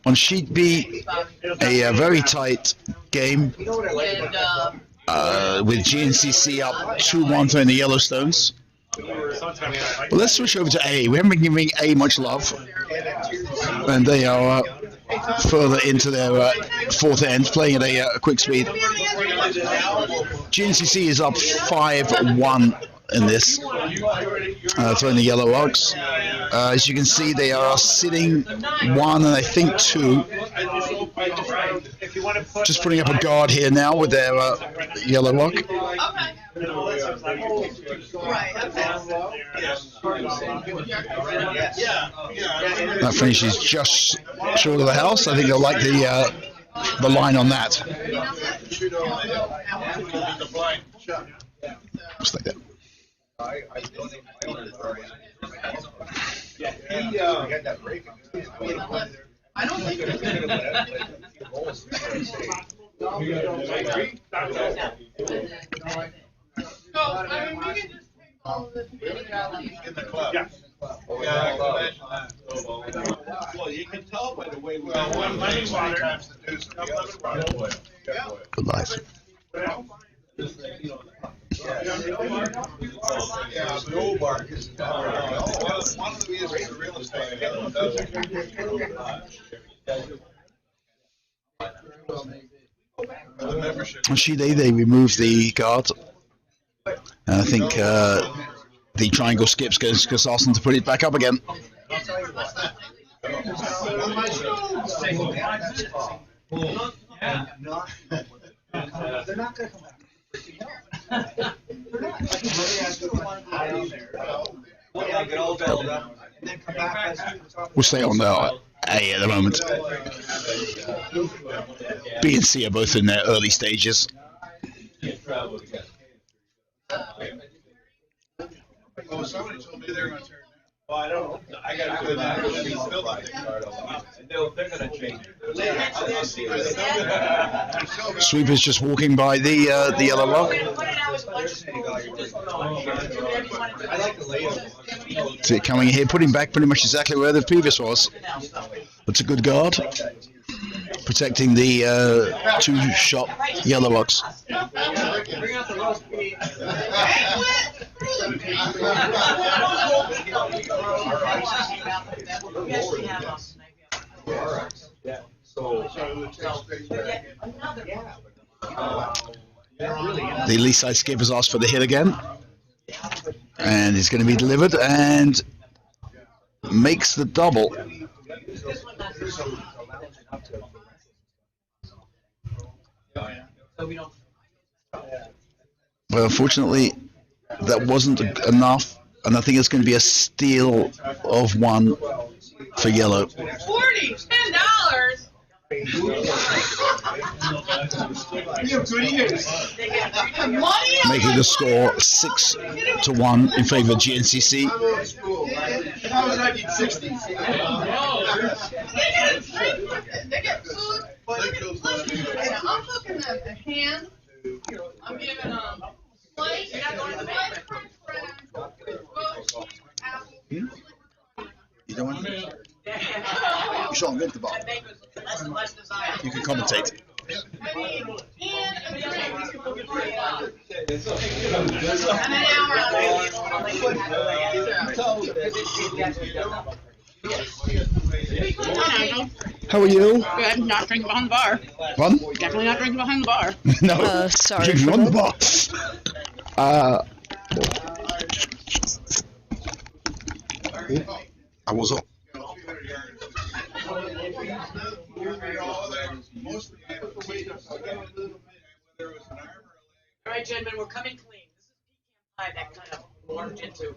On sheet B, a very tight game with GNCC up 2-1 throwing the yellow stones. Well, let's switch over to A. We haven't been giving A much love, and they are further into their 4th end, playing at a quick speed. GNCC is up 5-1 in this, throwing the yellow logs. As you can see, they are sitting 1 and I think 2. Just putting up a guard here now with their yellow log. That finishes just short of the house. I think they'll like the line on that. Just like that. I don't think so, I mean, we can just take all of this in the club. Yeah. Well, you can tell by the way we Good life. On sheet A, they removed the guard. And I think the triangle skips because Austin to put it back up again. We'll stay on A at the moment. B and C are both in their early stages. Oh, somebody told me they're going to turn. Well, I don't know. I got to go back. They're going to change it. Sweeper's just walking by the yellow log. See it coming here, putting back pretty much exactly where the previous was. That's a good guard, protecting the 2-shot yellow logs. The Leaside skip has asked for the hit again, and it's going to be delivered and makes the double. Well, unfortunately, that wasn't enough, and I think it's going to be a steal of 1 for yellow. $10. Making the score 6-1 in favor of GNCC. They get food. I'm looking at the hand. I'm giving them slice. You're not going to the bank. You don't want to? You shouldn't drink the bottle. You can commentate. How are you? Good. Not drinking behind the bar. Pardon? Definitely not drinking behind the bar. No. Sorry. Drinking on the bar. I was up. All right, gentlemen, we're coming clean. This is pecan pie that kind of morphed into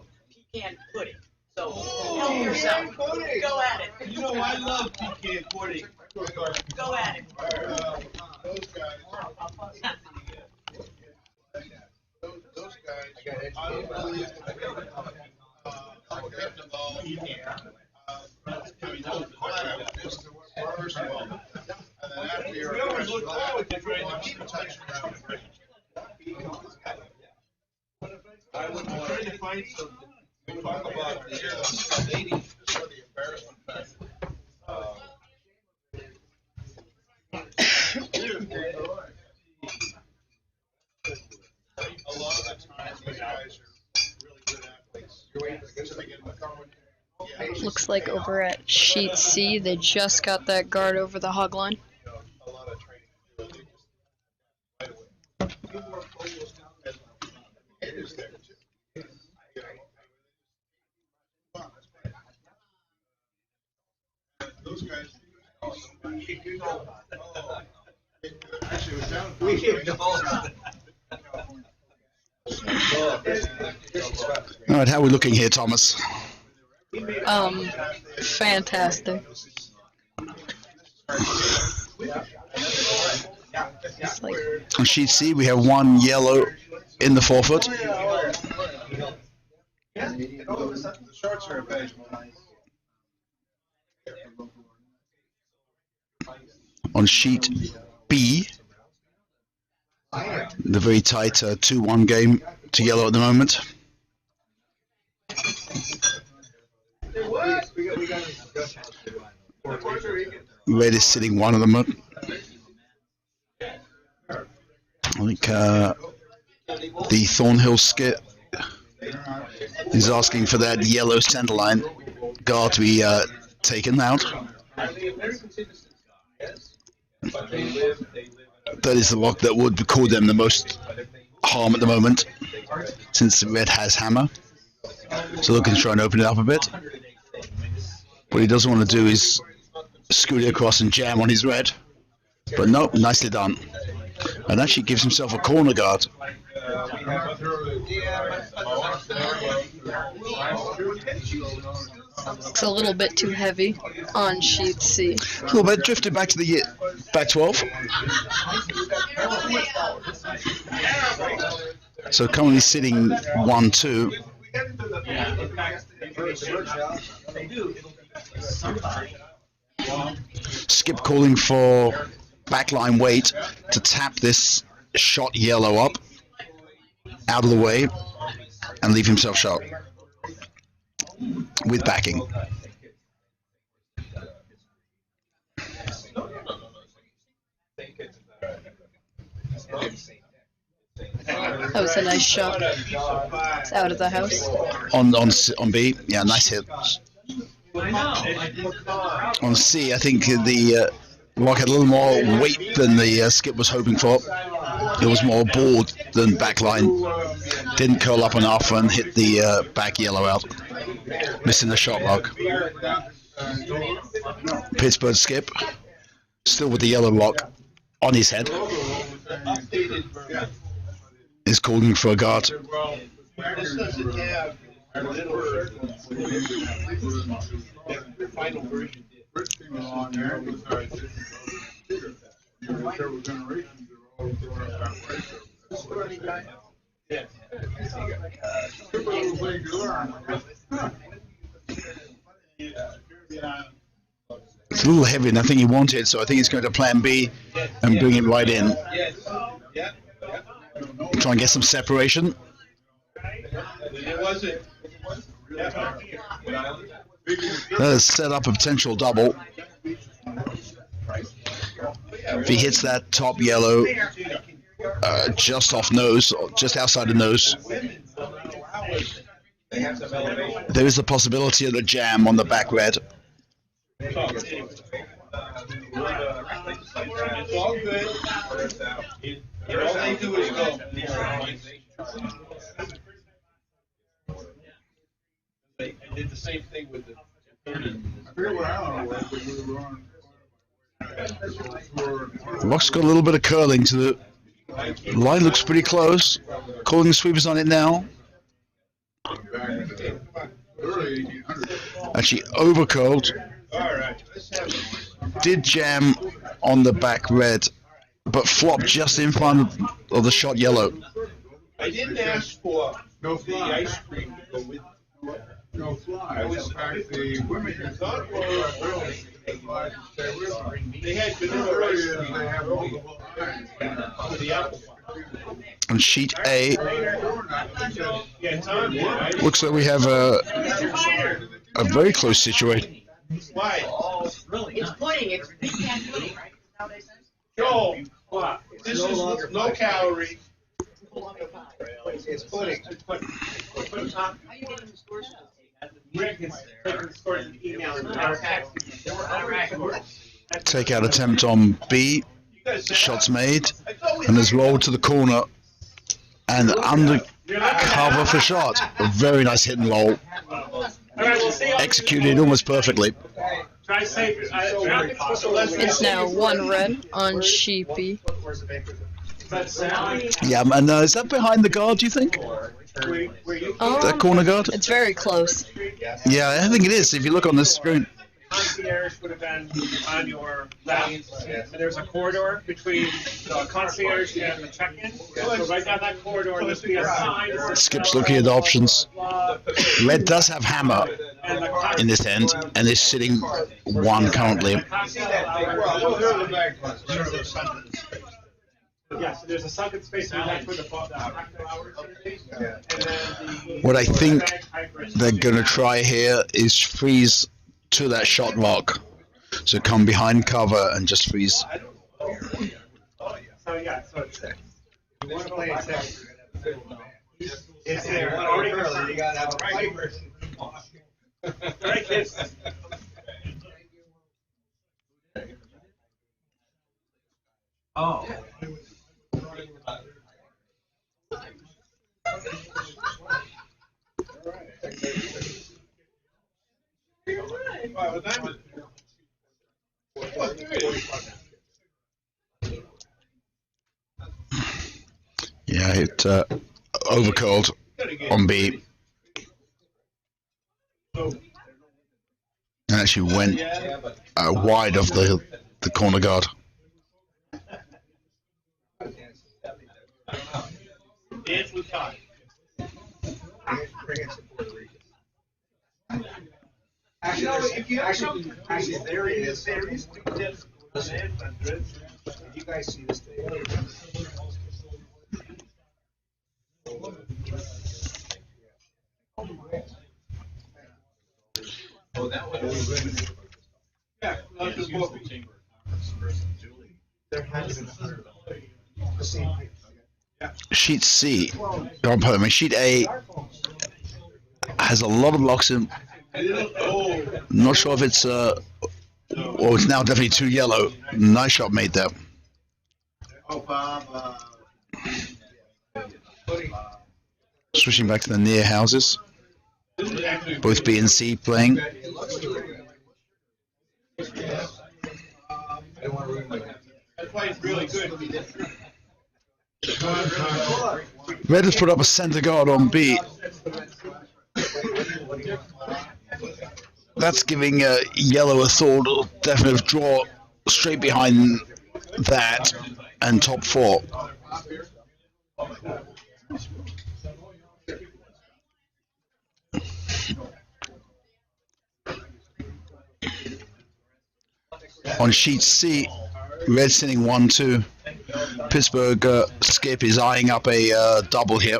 pecan pudding. So help yourself. Go at it. You know, I love pecan pudding. Go at it. Those guys. I was trying to find something. We talk about the ladies for the embarrassment factor. A lot of the times, you guys are really good athletes. You're waiting to get to the end of the company. Looks like over at sheet C, they just got that guard over the hog line. A lot of training. Right away. It is there too. Those guys. Actually, it was down. All right, how are we looking here, Thomas? Fantastic. It's like, On sheet C, we have one yellow in the forefoot. The shorts are beige. On sheet B, the very tight 2-1 game to yellow at the moment. Red is sitting one of them up. I think the Thornhill skit is asking for that yellow center line guard to be taken out. That is the lock that would cause them the most harm at the moment, since red has hammer. So looking to try and open it up a bit. What he doesn't want to do is scoot it across and jam on his red. But no, nicely done. And actually gives himself a corner guard. it's a little bit too heavy on sheet C. A little bit drifted back to the back 12. So currently sitting 1-2. Skip calling for backline weight to tap this shot yellow up out of the way and leave himself shot with backing. That was a nice shot. It's out of the house. On B, yeah, nice hit. On C, I think the lock had a little more weight than the skip was hoping for. It was more board than backline. Didn't curl up enough and hit the back yellow out, missing the shot lock. Pittsburgh skip, still with the yellow lock on his head, is calling for a guard. This doesn't have a little final version. It's a little heavy, and I think he wanted, so I think he's going to plan B and bring it right in. Try and get some separation. That has set up a potential double. If he hits that top yellow just off nose, or just outside the nose, there is the possibility of the jam on the back red. It's all good. All they do is go. They did the same thing with the 30. I forget what Alan was, but we were on. The lock's got a little bit of curling to the line, looks pretty close. Calling the sweepers on it now. Actually over curled. Did jam on the back red, but flopped just in front of the shot yellow. I didn't didn't ask for the ice cream to go with. No fly. I was the women. thought they had vanilla ice cream. They have multiple eyes. For the apple. On sheet A, Yeah, Tom did. I didn't- looks like we have a very close situation. Why? It's pudding, it's pecan pudding, right? Is that what they said? Joel, this is no calorie. It's pudding. How you get in the stores? Takeout attempt on B, shots made, and is rolled to the corner and under cover for shot. A very nice hit and roll, executed almost perfectly. It's now 1 red on sheet B. Yeah, and is that behind the guard, do you think? That corner guard? It's very close. Yeah, I think it is, if you look on the screen. Concierge would have been on your left, and there's a corridor between the concierge and the check-in. So right down that corridor, there's be a sign. that says, Skip's looking at options. Red does have hammer and the cocktail in this end, and is sitting 1 currently. hour. Yeah, so there's a sunken space, and that's where the cocktail hour is going to be. And then What I think they're going to try here is freeze to that shot rock. So come behind cover and just freeze. So yeah, so it's there. You want to play it safe. It's there. Already confirmed. You got to have a piper. Right, kids? Oh. Yeah, it overcurled on B. And actually went wide of the corner guard. Dance with Todd. Actually, there he is. Did you guys see this thing? Oh, that was. Yeah, not just both. There has been the same thing. Sheet C, pardon me, sheet A has a lot of blocks in. Not sure if it's it's now definitely 2 yellow. Nice shot made there. Oh, Bob. Switching back to the near houses. Both B and C playing. I don't want to ruin my. That's why it's really good. Red has put up a center guard on B. That's giving yellow a thought, definite draw straight behind that and top 4. On sheet C, red sitting 1-2. Pittsburgh Skip is eyeing up a double here.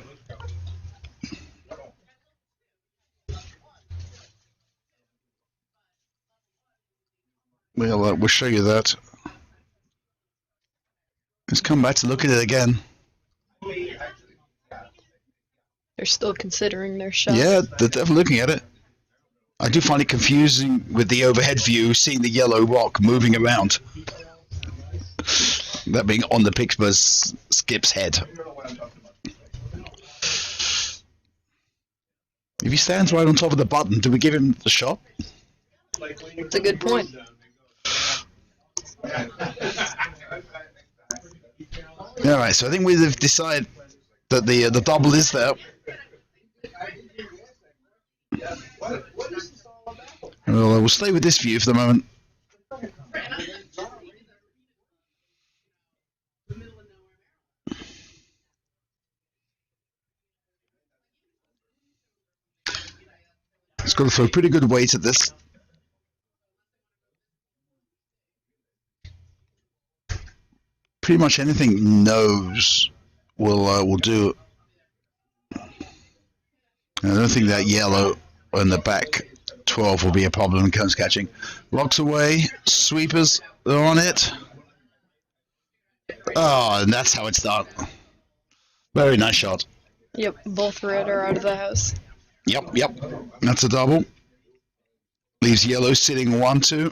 We'll show you that. Let's come back to look at it again. They're still considering their shot. Yeah, they're definitely looking at it. I do find it confusing with the overhead view, seeing the yellow rock moving around. That being on the Pittsburgh Skip's head. If he stands right on top of the button, do we give him the shot? It's a good point. Alright, so I think we've decided that the double is there. We'll stay with this view for the moment. He's got to throw pretty good weight at this. Pretty much anything nose will do. I don't think that yellow on the back 12 will be a problem in cones catching. Rocks away, sweepers are on it. Oh, and that's how it's done. Very nice shot. Yep, both red are out of the house. Yep. That's a double. Leaves yellow sitting 1-2.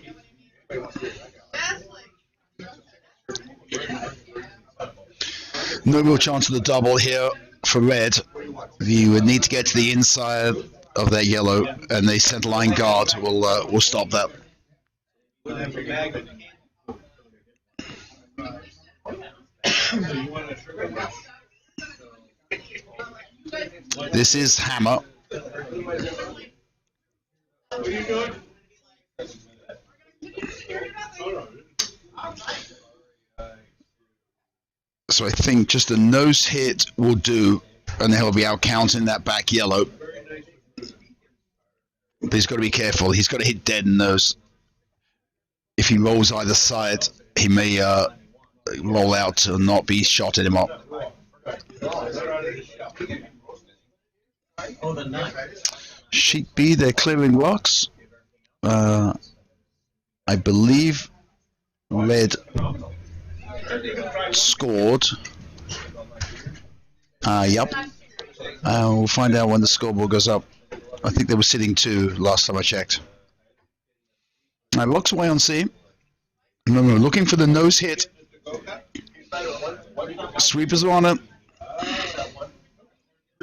No real chance of the double here for red. You would need to get to the inside of that yellow, and the center line guard will stop that. This is hammer. So I think just a nose hit will do, and he'll be out counting that back yellow. But he's got to be careful. He's got to hit dead nose. If he rolls either side, he may roll out and not be shot anymore. Sheet B, they're clearing rocks. I believe red scored. Yep. We'll find out when the scoreboard goes up. I think they were sitting 2 last time I checked. Rocks away on C. Remember, looking for the nose hit. Sweepers are on it.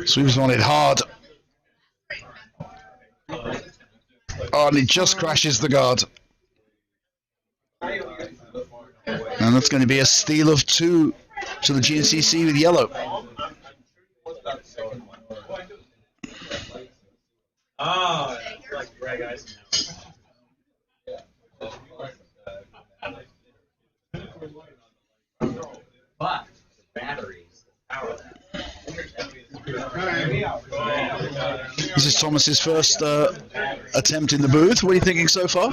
Sweepers on it hard. Oh, and it just crashes the guard. And that's going to be a steal of 2 to the GNCC with yellow. Ah, like Greg Eisenhower. But the batteries, power that. This is Thomas's first attempt in the booth. What are you thinking so far?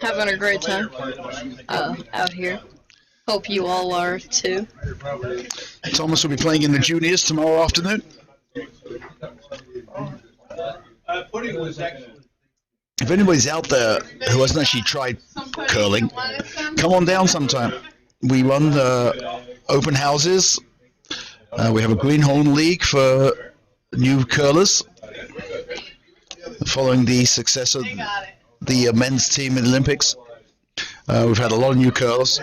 Having a great time out here. Hope you all are too. Thomas will be playing in the juniors tomorrow afternoon. If anybody's out there who hasn't actually tried curling, come on down sometime. We run open houses. We have a greenhorn league for new curlers, following the success of the men's team in the Olympics. We've had a lot of new curlers.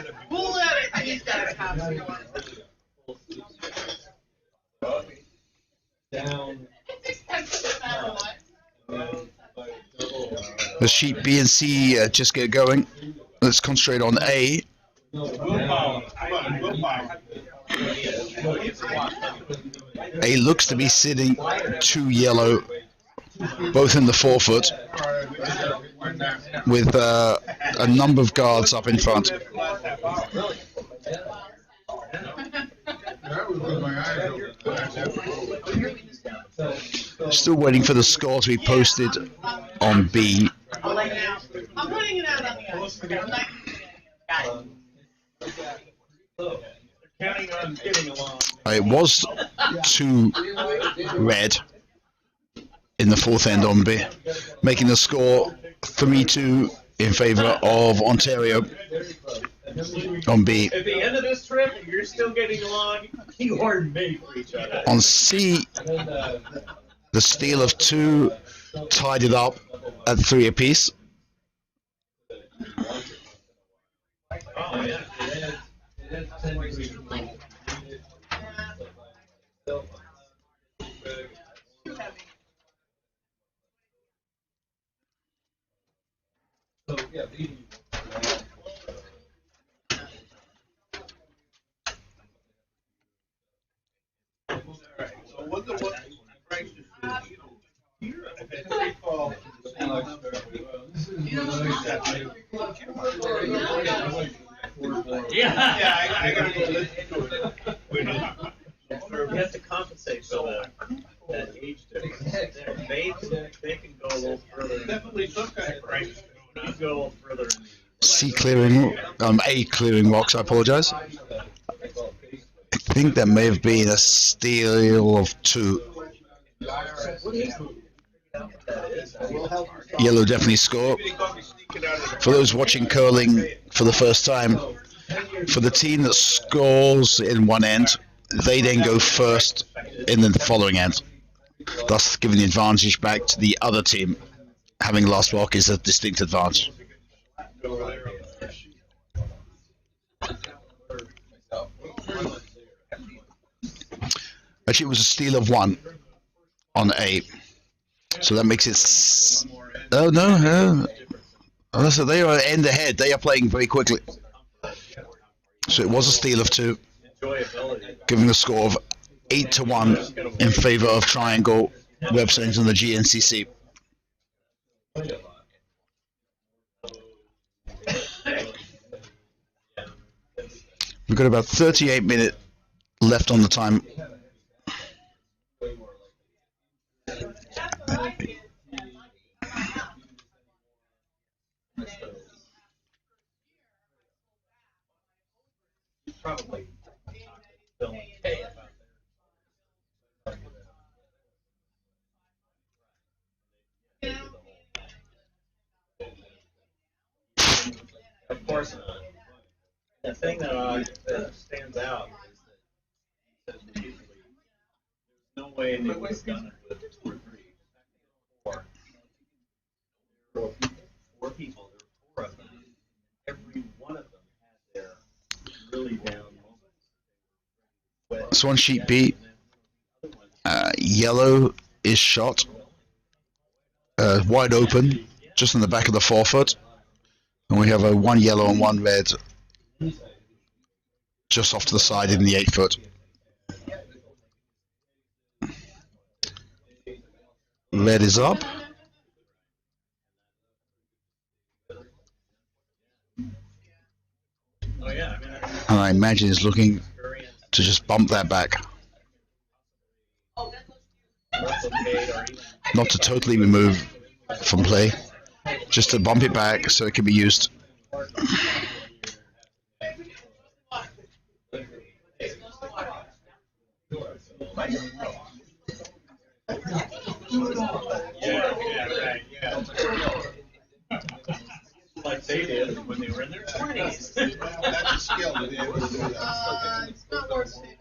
The sheet B and C just get going. Let's concentrate on A. A looks to be sitting 2 yellow, both in the 4-foot, with a number of guards up in front. Still waiting for the score to be posted on B. I'm putting it out on the It was 2 red in the 4th end on B, making the score 3-2 in favor of Ontario on B. At the end of this trip, you're still getting along. You are made for each other. On C, the steal of 2 tied it up at 3 apiece. Oh, yeah. I gotta go listen to it. We have to compensate for that age difference. They can go a little further. Definitely took that. Right. You go a little further. C clearing, A clearing rocks. I apologize. I think there may have been a steal of 2. Yellow definitely score. For those watching curling for the first time, for the team that scores in one end, they then go first in the following end, thus giving the advantage back to the other team. Having last rock is a distinct advantage. Actually, it was a steal of 1 on A. So that makes it... Oh, no. So they are end ahead. They are playing very quickly. So it was a steal of 2, giving a score of 8-1 in favor of Triangle representing the GNCC. We've got about 38 minutes left on the time. Probably. Of course, the thing that stands out is that there's no way they would have done it with 2 or 3, 4 people. There were 4 of them. Every one of them had their really down moments. So on sheet B, yellow is shot wide open, just in the back of the forefoot, and we have a 1 yellow and 1 red just off to the side in the 8 foot. Red is up. And I imagine he's looking to just bump that back. Not to totally remove from play, just to bump it back so it can be used. Like they did when they were in their 20s. That's a skill to be able to do that. It's not worth it.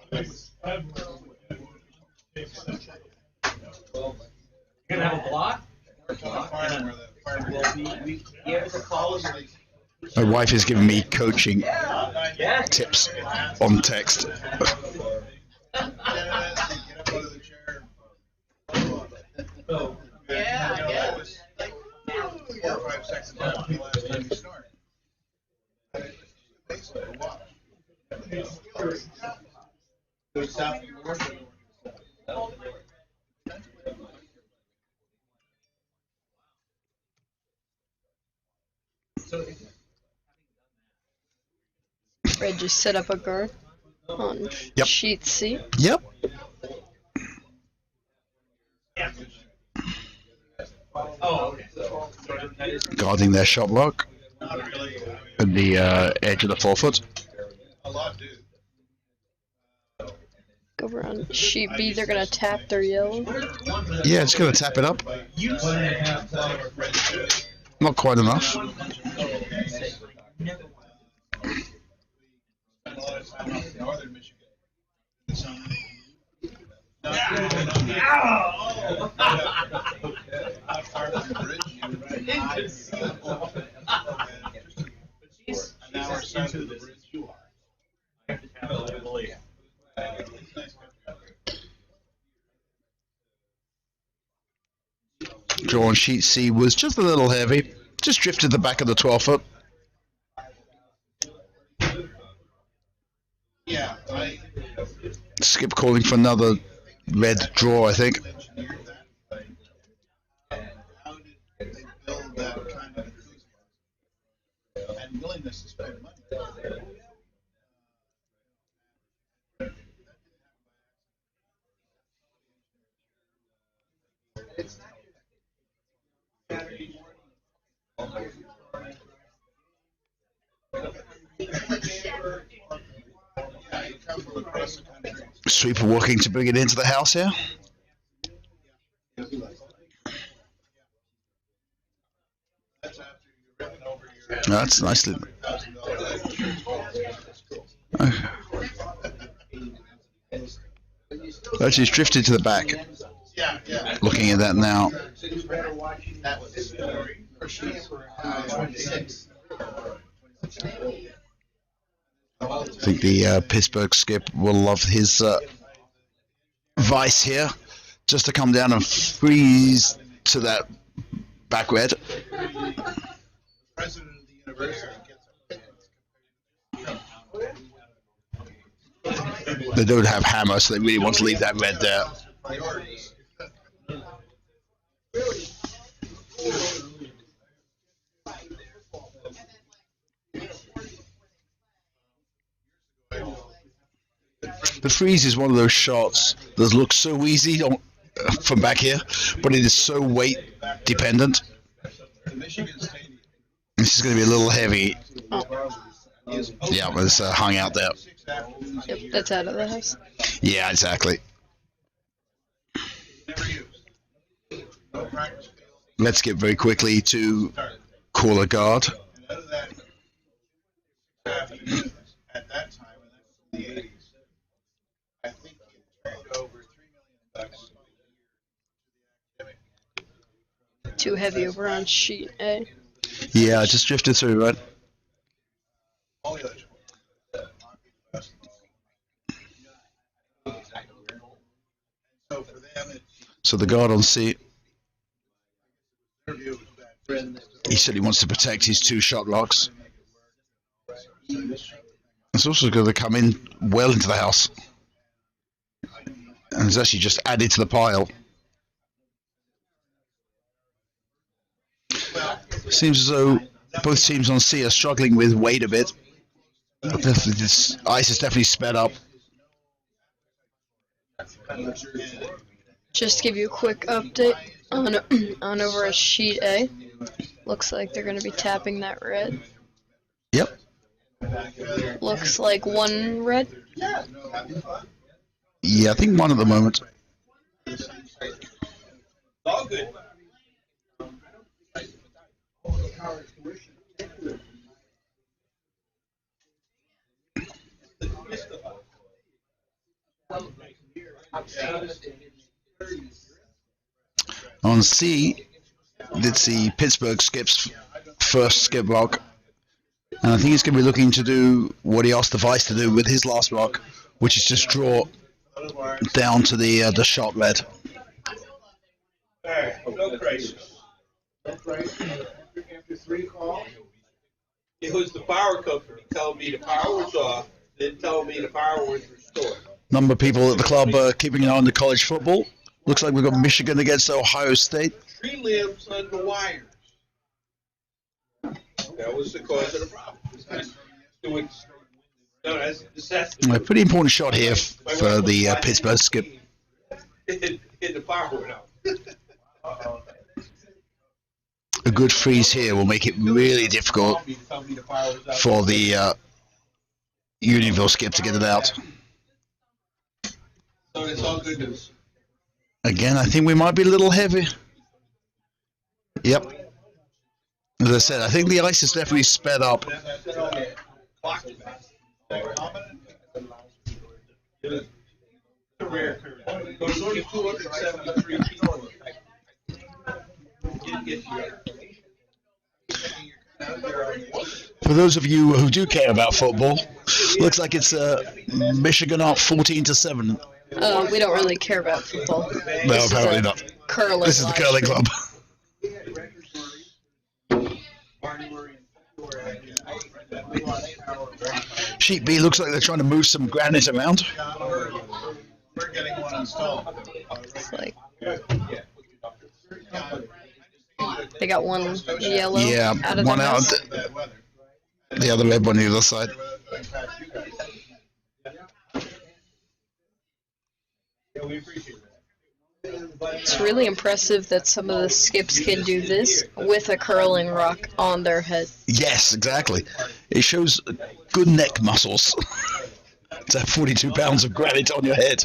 You're gonna have a block? My wife is giving me coaching tips on text. Yeah. 4 or 5 seconds after the last time you start. There's south and north. Red just set up a guard on sheet C. Yep. Guarding their shot block at the edge of the forefoot. A lot do. Go over on sheet B, they're going to tap their yellow. Yeah, it's going to tap it up. Not quite enough. Northern Michigan. An hour south of the bridge. Draw on sheet C was just a little heavy. Just drifted the back of the 12 foot. Yeah, Skip calling for another red draw, I think. how did they build that kind of enthusiasm and willingness to spend money? Sweeper working to bring it into the house here. That's nicely. Actually, it's drifted to the back. Looking at that now. I think the Pittsburgh skip will love his vice here, just to come down and freeze to that back red. They don't have hammer, so they really want to leave that red there. The freeze is one of those shots that looks so easy from back here, but it is so weight dependent. This is going to be a little heavy. Oh. Yeah, it's hung out there. Yep, that's out of the house. Yeah, exactly. Let's get very quickly to call a guard. Too heavy over on sheet A. Yeah, I just drifted through, right? So the guard on C, he said he wants to protect his 2 shot locks. It's also going to come in well into the house. And it's actually just added to the pile. Seems as though both teams on C are struggling with weight a bit. This ice is definitely sped up. Just to give you a quick update on over at sheet A. Looks like they're going to be tapping that red. Yep. Looks like 1 red. Yeah, I think 1 at the moment. All good. On C, it's the Pittsburgh skip's first skip rock. And I think he's going to be looking to do what he asked the Vice to do with his last rock, which is just draw down to the shot red. Alright, no crisis. After 3 calls. It was the power company telling me the power was off, then telling me the power was restored. Number of people at the club keeping an eye on the college football. Looks like we've got Michigan against Ohio State. Tree limbs on the wires. That was the cause of the problem. A pretty important shot here for the Pittsburgh skip. Hit the power went out. A good freeze here will make it really difficult for the Unionville skip to get it out. So it's all good news. Again, I think we might be a little heavy. Yep. As I said, I think the ice is definitely sped up. For those of you who do care about football, looks like it's Michigan up 14-7. We don't really care about football. No, apparently not. Curling. This is the curling club. Sheet B looks like they're trying to move some granite around. We're getting one installed. It's like they got 1 yellow. Yeah, out of one the out. house. The other red one on the other side. It's really impressive that some of the skips can do this with a curling rock on their head. Yes, exactly. It shows good neck muscles to have 42 pounds of granite on your head.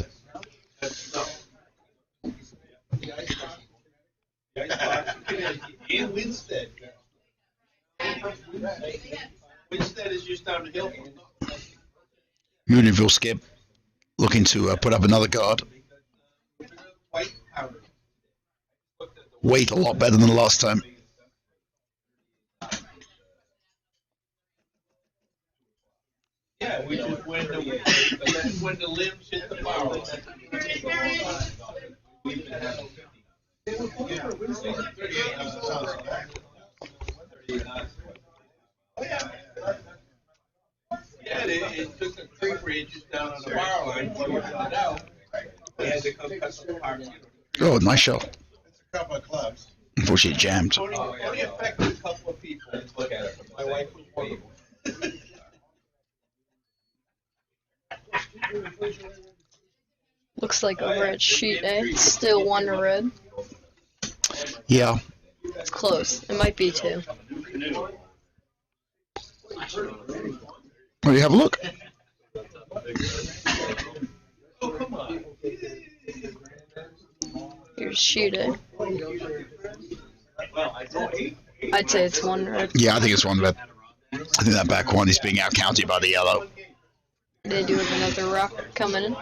And Winstead. Winstead is just down the hill. Unionville Skip looking to put up another guard. White powder. Weight a lot better than the last time. Yeah, which is when the limbs hit the power. Yeah, it took a creeper inches down on the power line, so it out. They had to come cut some power. Oh, nice shot. It's a couple of clubs. Unfortunately, it jammed. Only affected a couple of people. My wife was one of them. Looks like over at sheet A, it's still 1 red. Yeah. It's close. It might be 2. Well, you have a look. Here's sheet A. I'd say it's 1 red. Yeah, I think it's 1 red. I think that back one is being out-counted by the yellow. They do have another rock coming in.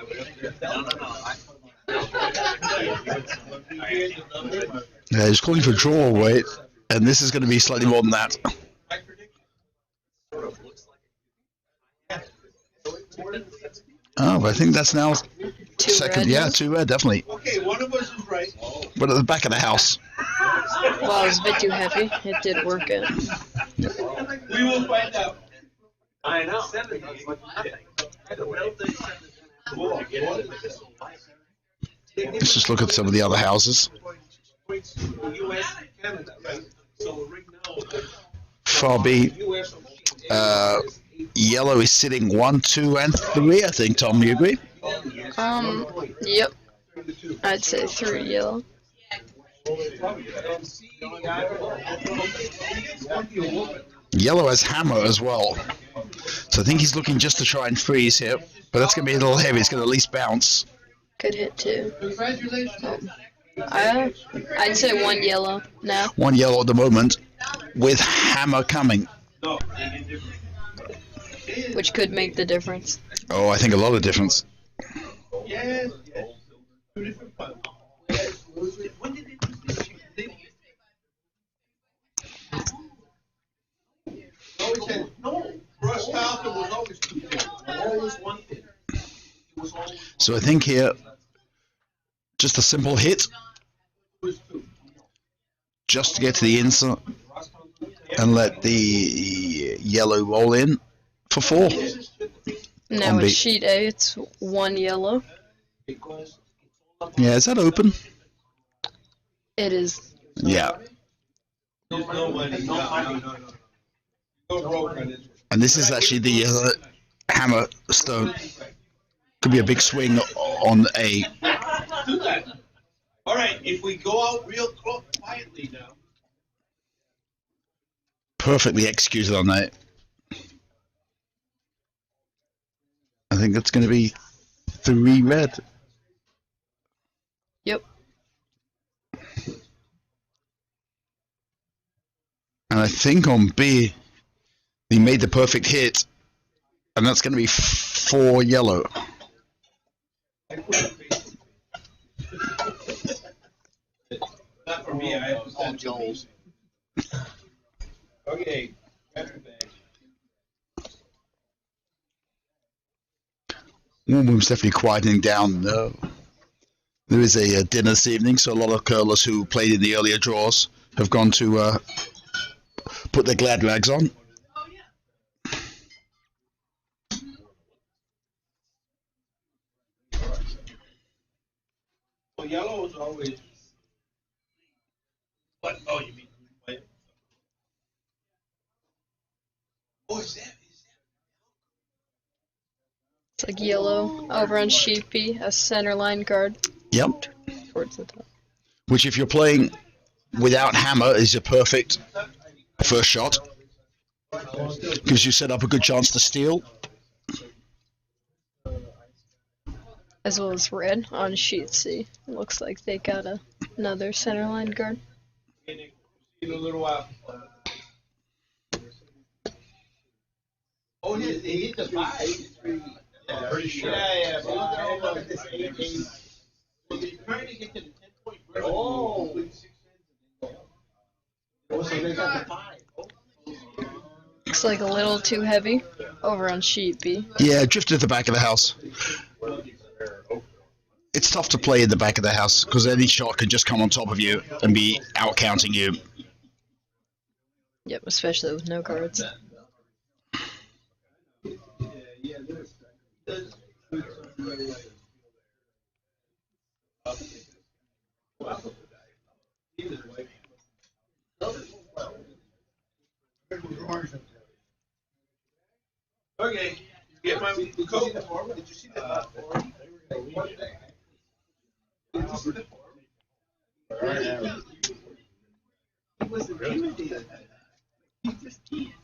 Yeah, he's calling for draw weight, and this is going to be slightly more than that. Oh, but I think that's now 2 second. red. Yeah, 2 red, definitely. Okay, one of us is right. But at the back of the house. Well, it was a bit too heavy. It did work out. We will find out. I know. Let's just look at some of the other houses. Far B. Yellow is sitting 1, 2, and 3, I think, Tom. You agree? Yep. I'd say 3 yellow. Yellow has hammer as well. So I think he's looking just to try and freeze here. But that's going to be a little heavy. It's going to at least bounce. Could hit 2. Congratulations. I'd say 1 yellow now. 1 yellow at the moment with hammer coming. Which could make the difference. Oh, I think a lot of difference. Yes, yes. 2 different puns. When did they always said, no, Ross Tarlton was always 2 things. Always 1 thing. So I think here, just a simple hit. Just to get to the insert and let the yellow roll in for 4. Now with sheet A, it's 1 yellow. Yeah, is that open? It is. Yeah. There's no money. No. Go broke on this. And this is actually the hammer stone. Could be a big swing on A. Do that. All right, if we go out real close, quietly now. Perfectly executed on that. I think that's going to be 3 red. Yep. And I think on B, he made the perfect hit. And that's going to be 4 yellow. Not for me, I have to send Jones. Okay. Warm room's definitely quietening down. There is a dinner this evening, so a lot of curlers who played in the earlier draws have gone to put their glad rags on. Well, yellow is always. What? Oh, you mean white? Oh, is that? It's like yellow over on sheet B, a center line guard. Yep. Towards the top. Which, if you're playing without hammer, is your perfect first shot. Gives you set up a good chance to steal. As well as red on sheet C. Looks like they got another center line guard. In a little while. Oh, he's a 5. Yeah, pretty sure. Yeah. Well, they're trying to get to the 10-point break. Oh. So they got the 5. Looks like a little too heavy over on sheet B. Yeah, drifted to the back of the house. It's tough to play in the back of the house because any shot can just come on top of you and be out counting you. Yep, especially with no cards. Okay, get my coat. Did you see that? He wasn't intimidated. He just can't.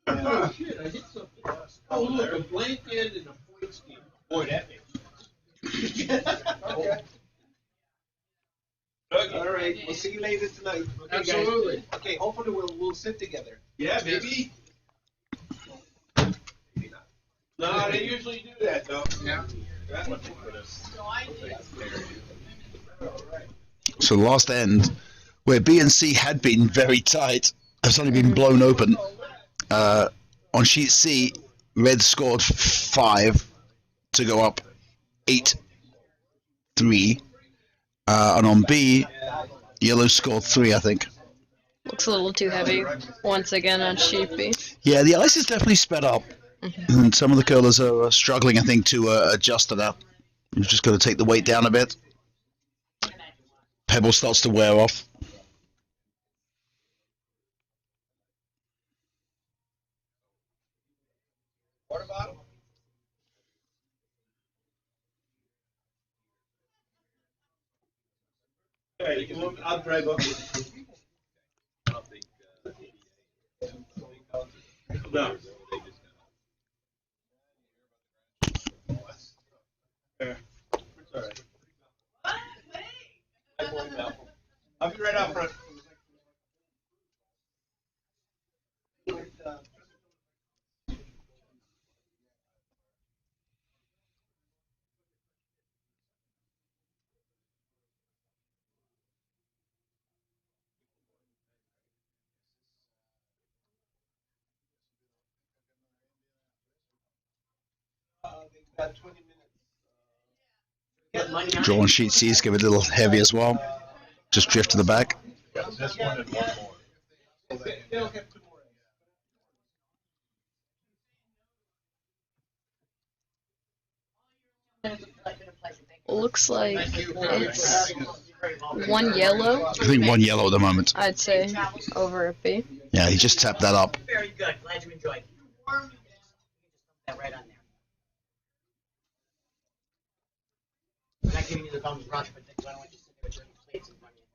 Oh, shit, I hit something. Oh, look, a blanket and a point scheme. Boy, that makes Okay. All right, we'll see you later tonight. Okay, absolutely. Guys. Okay, hopefully we'll sit together. Yeah, maybe. Maybe not. No, they usually do that, though. Yeah. So the last end, where B and C had been very tight, have suddenly been blown open. On sheet C, red scored 5 to go up 8-3. And on B, yellow scored 3, I think. Looks a little too heavy once again on sheet B. Yeah, the ice is definitely sped up. And some of the curlers are struggling, I think, to adjust to that. You've just got to take the weight down a bit. Pebble starts to wear off. Water bottle? Okay, I'll drive up. No. It's all right. I'll be right out front. Got 20 minutes. Draw on sheet C is give it a little heavy as well. Just drift to the back. This one and one more. Looks like it's 1 yellow. I think 1 yellow at the moment. I'd say over at B. Yeah, he just tapped that up. Very good. Glad you enjoyed. That right on there. I'm not giving you the thumbs rush, but I don't want you to sit there with your plates in front of you.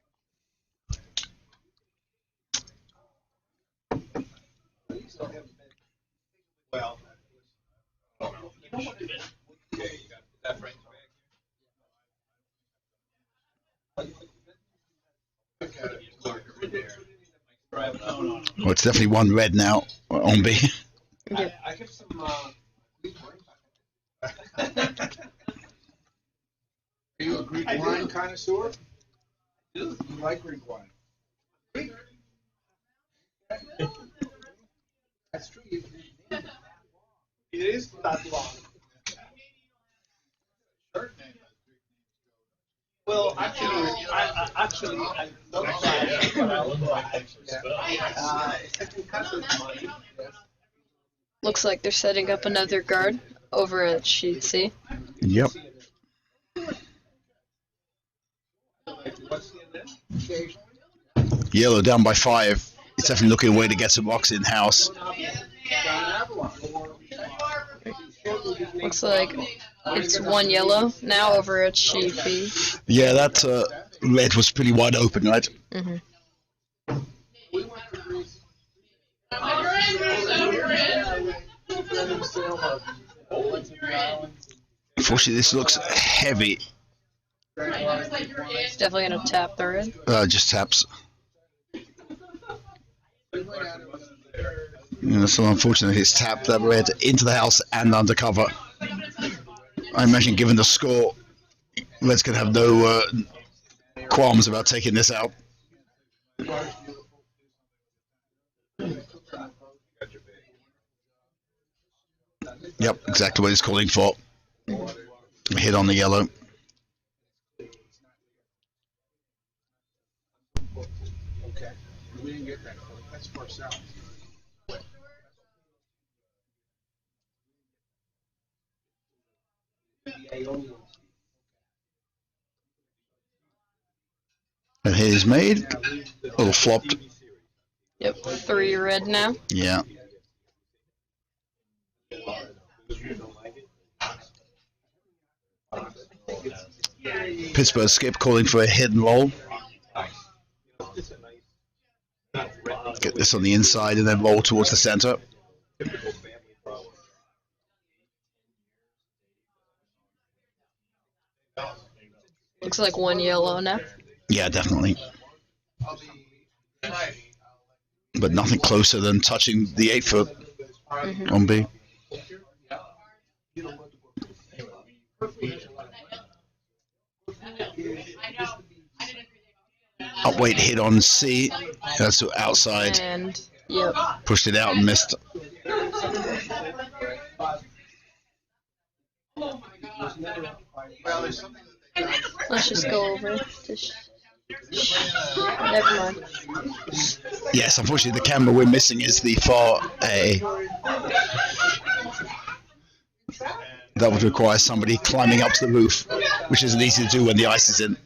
Well, okay, you got that right back. Oh, it's definitely 1 red now on B. Yeah. I get some Are you a Greek wine connoisseur? You like Greek wine? That's true. It is not long. Well, actually, I love that. Looks like they're setting up another guard over at sheet C. Yep. Yellow down by 5. It's definitely looking a way to get some rocks in house. Looks like it's 1 yellow now over at sheet B. Yeah, that red was pretty wide open, right? Mm-hmm. Unfortunately, this looks heavy. It's definitely gonna tap the red. Just taps. So unfortunately, it's tapped that red into the house and undercover. I imagine, given the score, red's gonna have no qualms about taking this out. Yep, exactly what he's calling for. Hit on the yellow. Okay. We didn't get that. That's first out. And hit is made. A little flopped. Yep, 3 red now. Yeah. Pittsburgh skip calling for a hit and roll. Get this on the inside and then roll towards the center. Looks like 1 yellow now. Yeah, definitely. But nothing closer than touching the 8-foot on B. Upweight hit on C. That's outside. And, yep. Pushed it out and missed. Let's just go over. Never mind. Yes, unfortunately, the camera we're missing is the far A. That would require somebody climbing up to the roof, which isn't easy to do when the ice is in.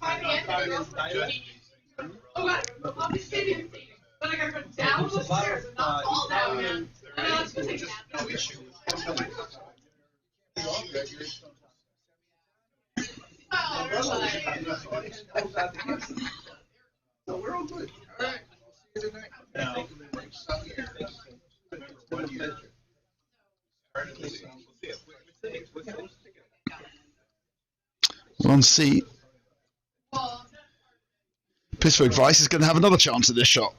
So we're all good. All right. See you tonight. On C. Pittsburgh Vice is going to have another chance at this shot.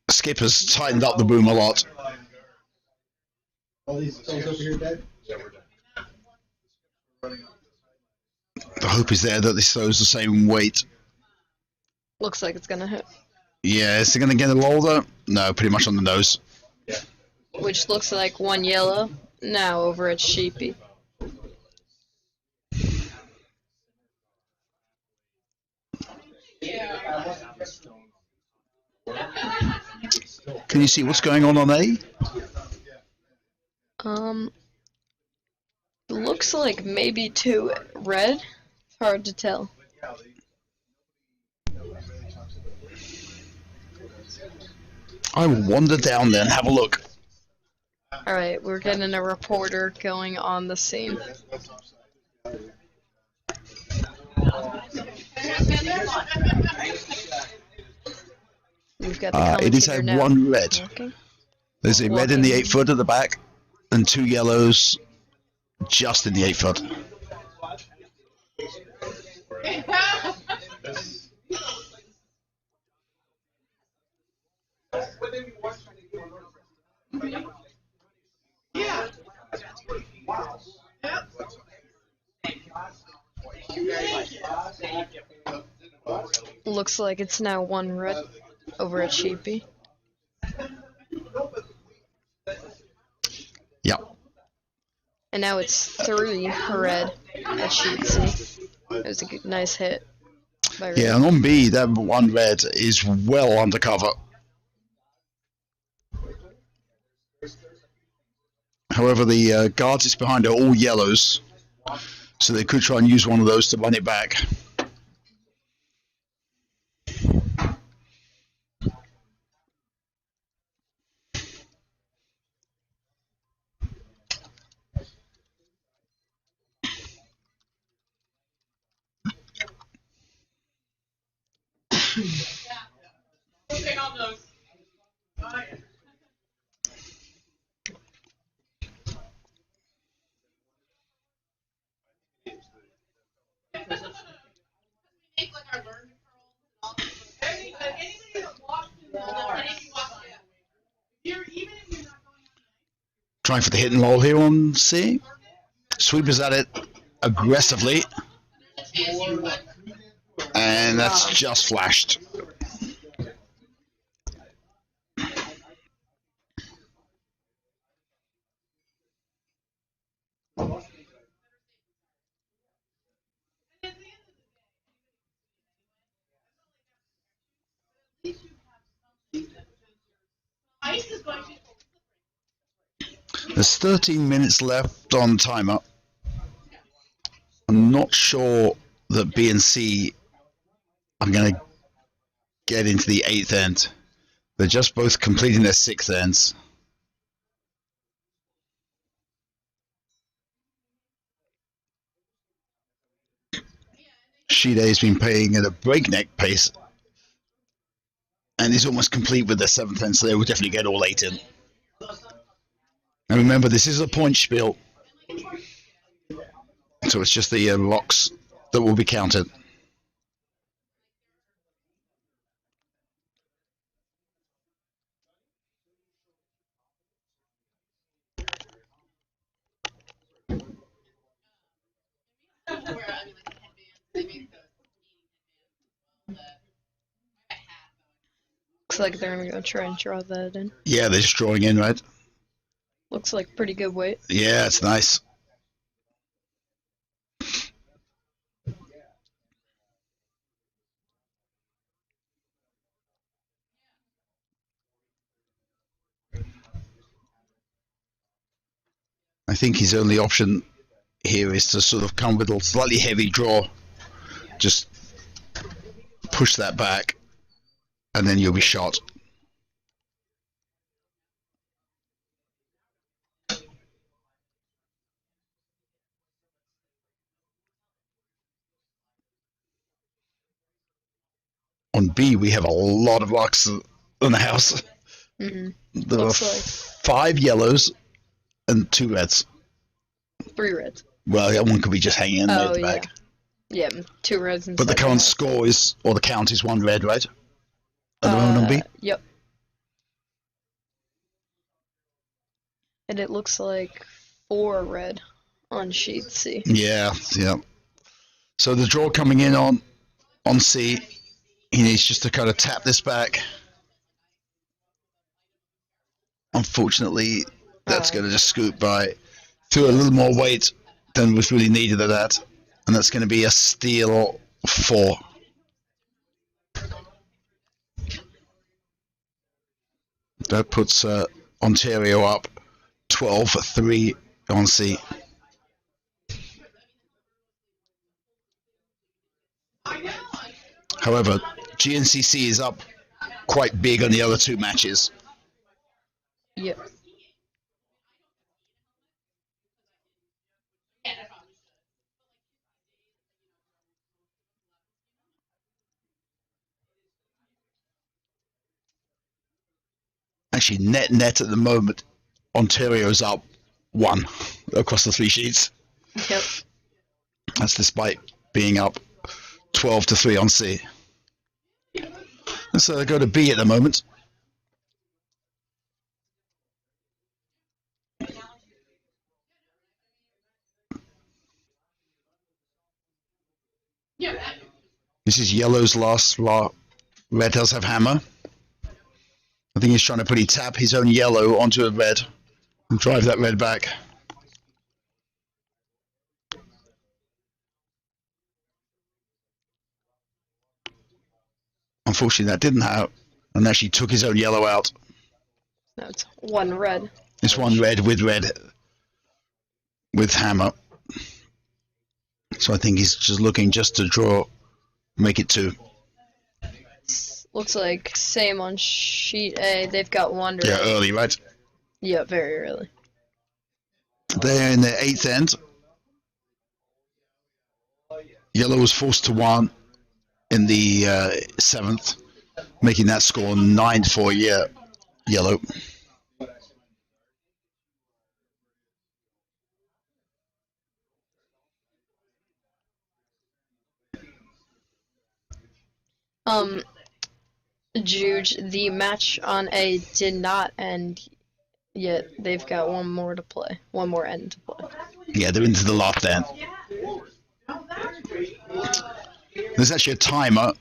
Skip has tightened up the boom a lot. All these stones over here dead? The hope is there that this throws the same weight. Looks like it's gonna hit. Yeah, is it going to get a roll though? No, pretty much on the nose. Which looks like 1 yellow. Now over at Sheepy. Can you see what's going on A? Looks like maybe 2 red. It's hard to tell. I will wander down there and have a look. Alright, we're getting a reporter going on the scene. We've got the It is a commentator now. 1 red. Okay. There's a red in the 8-foot at the back, and 2 yellows just in the 8-foot. Looks like it's now 1 red over at Sheepy. Yep. And now it's 3 red at Sheepsy. It was a good, nice hit by red. Yeah, and on B, that 1 red is well undercover. However, the guards it's behind are all yellows, so they could try and use one of those to run it back. Trying for the hit and roll here on C. Sweepers at it aggressively. And that's just flashed. There's 13 minutes left on timer. I'm not sure that B and C are going to get into the 8th end. They're just both completing their 6th ends. Sheet A has been playing at a breakneck pace and is almost complete with their 7th end, so they will definitely get all 8 in. And remember, this is a point spiel, so it's just the locks that will be counted. Looks like they're gonna try and draw that in. Yeah, they're just drawing in, right? Looks like pretty good weight. Yeah, it's nice. I think his only option here is to sort of come with a slightly heavy draw. Just push that back, and then you'll be shot. On B, we have a lot of locks in the house. Mm-hmm. There are 5 yellows and 2 reds. 3 reds. Well, that one could be just hanging in there at the back. Yeah, 2 reds and but the current score is, or the count is 1 red, right? At the moment on B? Yep. And it looks like 4 red on sheet C. Yeah, yeah. So the draw coming in on C, he needs just to kind of tap this back. Unfortunately, that's going to just scoot by through a little more weight than was really needed at that. And that's going to be a steal 4. That puts Ontario up 12-3 on C. However, GNCC is up quite big on the other 2 matches. Yep. Actually, net at the moment, Ontario's up 1 across the 3 sheets. Yep. That's despite being up 12-3 on C. Let's go to B at the moment. This is yellow's last law. Red does have hammer. I think he's trying to pretty tap his own yellow onto a red and drive that red back. Unfortunately, that didn't happen, and actually took his own yellow out. No, it's 1 red. It's 1 red with hammer. So I think he's just looking just to draw, make it 2. Looks like same on sheet A. They've got 1 red. Yeah, early, right? Yeah, very early. They're in their 8th end. Yellow was forced to 1 in the 7th, making that score 9 for yellow. Juge, the match on A did not end yet they've got one more to play. One more end to play. Yeah, they're into the last end. There's actually a timer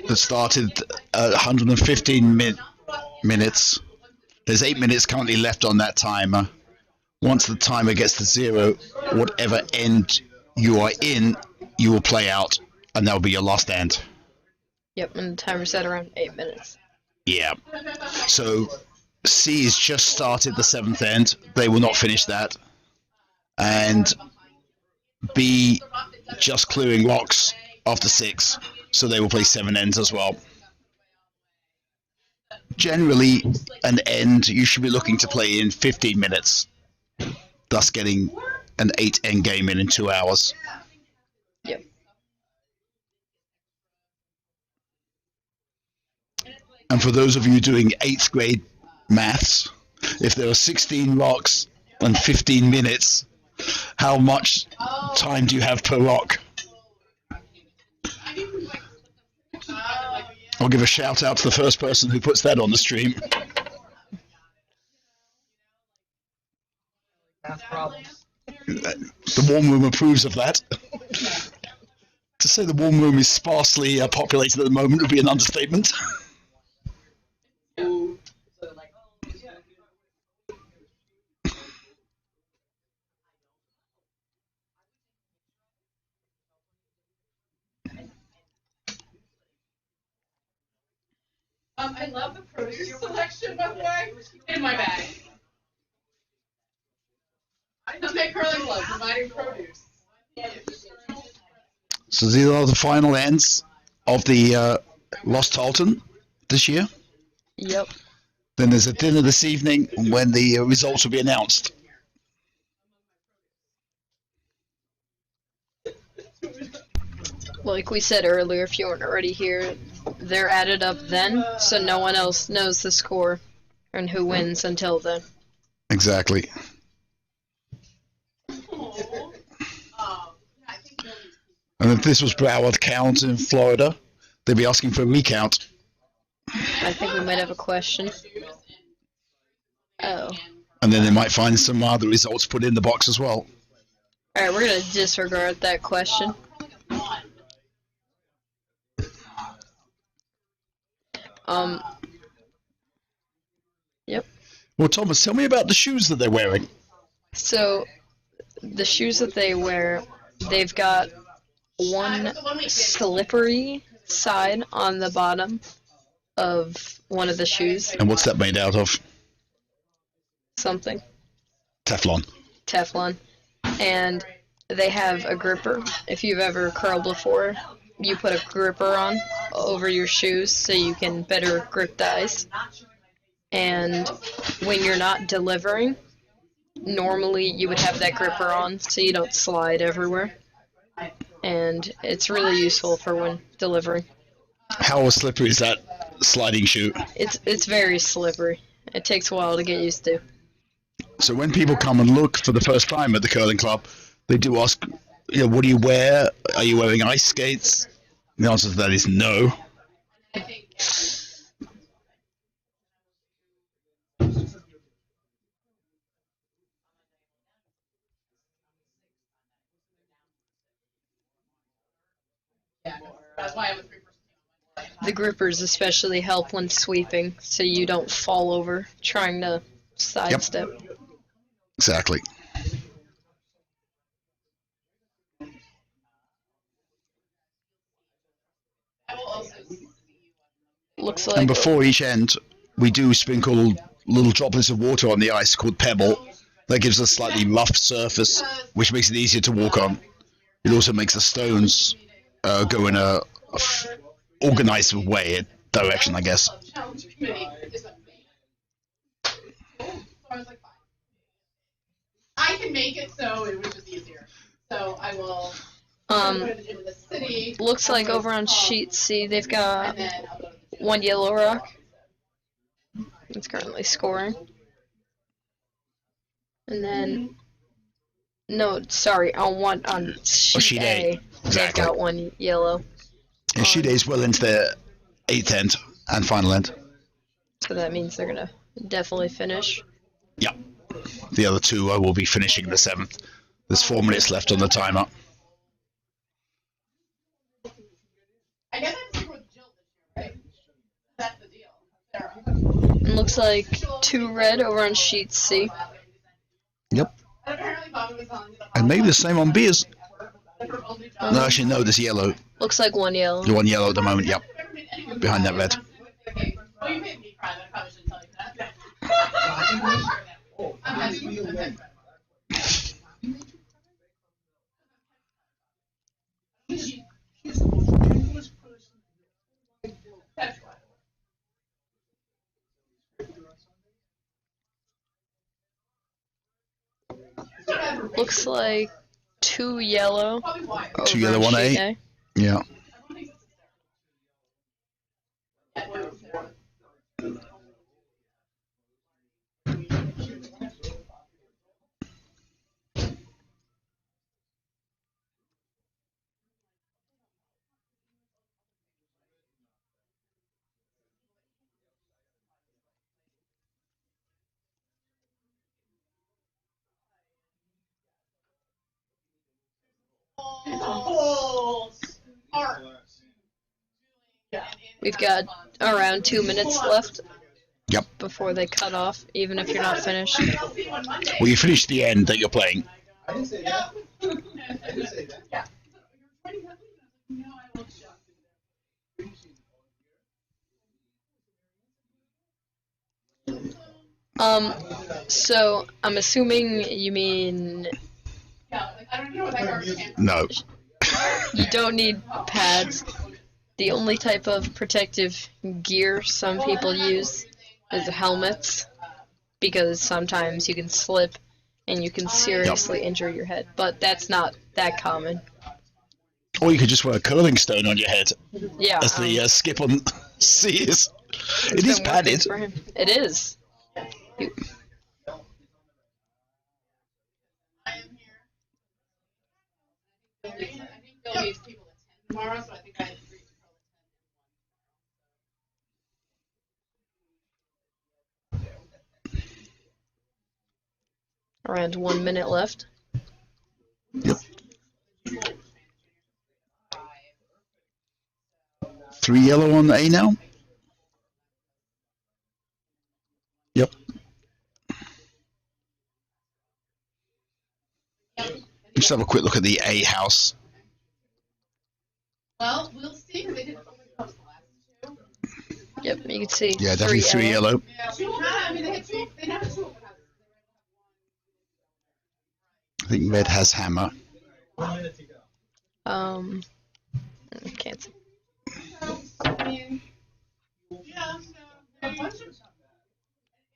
that started at 115 minutes. There's 8 minutes currently left on that timer. Once the timer gets to 0, whatever end you are in, you will play out, and that will be your last end. Yep, and the timer's at around 8 minutes. Yeah. So C has just started the 7th end. They will not finish that. And B just clearing rocks after 6, so they will play 7 ends as well. Generally, an end you should be looking to play in 15 minutes, thus getting an 8 end game in 2 hours. Yep. And for those of you doing 8th grade maths, if there are 16 rocks and 15 minutes, how much time do you have per rock? I'll give a shout out to the first person who puts that on the stream. The warm room approves of that. To say the warm room is sparsely populated at the moment would be an understatement. I love the produce selection, by the way, in my bag. Okay, curling club, providing produce. So these are the final ends of the Ross Tarlton this year. Yep. Then there's a dinner this evening when the results will be announced. Like we said earlier, if you weren't already here, they're added up then, so no one else knows the score and who wins until then. Exactly. And if this was Broward County in Florida, they'd be asking for a recount. I think we might have a question. Oh. And then they might find some other results put in the box as well. Alright, we're going to disregard that question. Yep. Well, Thomas, tell me about the shoes that they're wearing. So, the shoes that they wear, they've got one slippery side on the bottom of one of the shoes. And what's that made out of? Something. Teflon. Teflon. And they have a gripper. If you've ever curled before, you put a gripper on over your shoes so you can better grip the ice. And when you're not delivering, normally you would have that gripper on so you don't slide everywhere. And it's really useful for when delivering. How slippery is that sliding shoe? It's very slippery. It takes a while to get used to. So when people come and look for the first time at the curling club, they do ask, what do you wear? Are you wearing ice skates? The answer to that is no. The grippers especially help when sweeping, so you don't fall over trying to sidestep. Yep. Exactly. Looks like. And before each end, we do sprinkle little droplets of water on the ice called pebble. That gives a slightly rough surface, which makes it easier to walk on. It also makes the stones go in a organized way, direction, I guess. I can make it so it was just easier. So I will put it in the city. Looks like over on sheet C they've got one yellow rock. It's currently scoring. And then no, sorry, on sheet A, exactly. They've got one yellow. And sheet A is well into their 8th end and final end. So that means they're gonna definitely finish. Yep. The other two I will be finishing the 7th. There's 4 minutes left on the timer. I guess I'm super with Jill this year, right? That's the deal. It looks like 2 red over on sheet C. Yep. Apparently Bobby was on And maybe the same on beers. Um, No, actually, no, there's yellow. Looks like 1 yellow. The one yellow at the moment, yep. Behind that red. Well, you made me cry, but I probably shouldn't tell you that. Looks like 2 yellow. 2 yellow, 1 sheet A. Yeah. We've got around 2 minutes left. Yep. Before they cut off, even if you're not finished. Well, you finished the end that you're playing. I didn't say that. I didn't say that. So I'm assuming you mean No. you don't need pads. The only type of protective gear some people use is helmets, because sometimes you can slip and you can seriously injure your head, but that's not that common. Or you could just wear a curling stone on your head, Yeah. as the skip on C is. It is been working padded. for him. It is. I think they'll use people at 10 tomorrow, so I think I have 3 to Around 1 minute left. Yep. 3 yellow on A now. Yep. Just have a quick look at the A house. Well, we'll see, because they didn't only post the last 2. Yep, you can see. Yeah, definitely 3 yellow. Yeah, I mean, they had 2, they never 2 open houses. I think red has hammer. 1 minute to go. I can't see. I mean, yeah, so a bunch of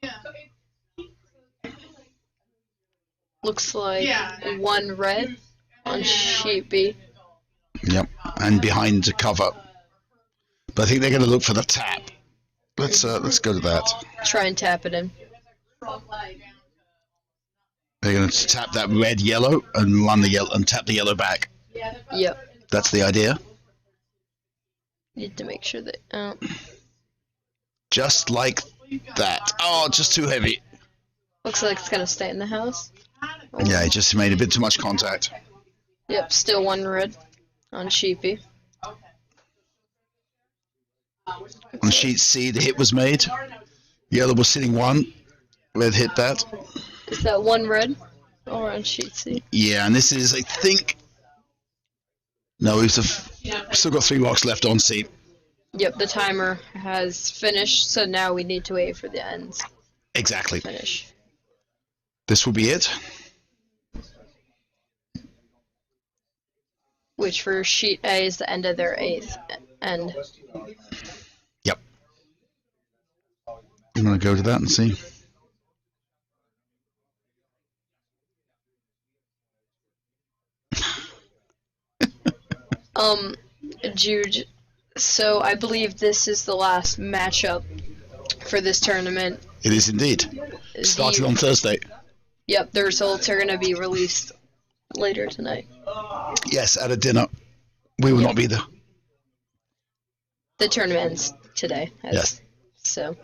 yeah. Looks like Yeah. 1 red on sheet B. Yep. And behind the cover. But I think they're going to look for the tap. Let's go to that. Try and tap it in. They're going to tap that red yellow and run the yellow and tap the yellow back. Yep. That's the idea. Need to make sure that. Just like that. Oh, just too heavy. Looks like it's gonna stay in the house. Yeah, it just made a bit too much contact. Yep, still 1 red on sheepy. On sheet C, the hit was made. Yellow was sitting 1. Red hit that. Is that 1 red? Or on sheet C? Yeah, and this is, I think. No, we've still got 3 marks left on C. Yep, the timer has finished, so now we need to wait for the ends Exactly. to finish. This will be it. Which for sheet A is the end of their 8th end. Yep. I'm going to go to that and see. Jude, so I believe this is the last matchup for this tournament. It is indeed. Started on Thursday. Yep, the results are going to be released later tonight. Yes, at a dinner. We will not be there. The tournament ends today. Yes. So,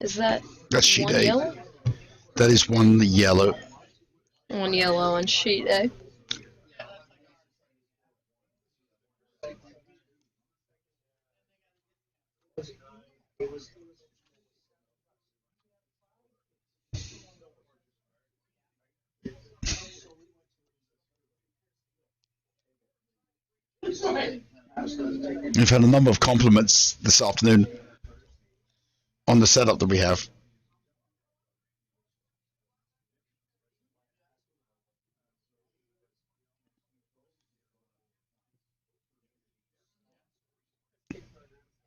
Is that That's sheet one A. yellow? That is one yellow. One yellow on sheet A. We've had a number of compliments this afternoon on the setup that we have.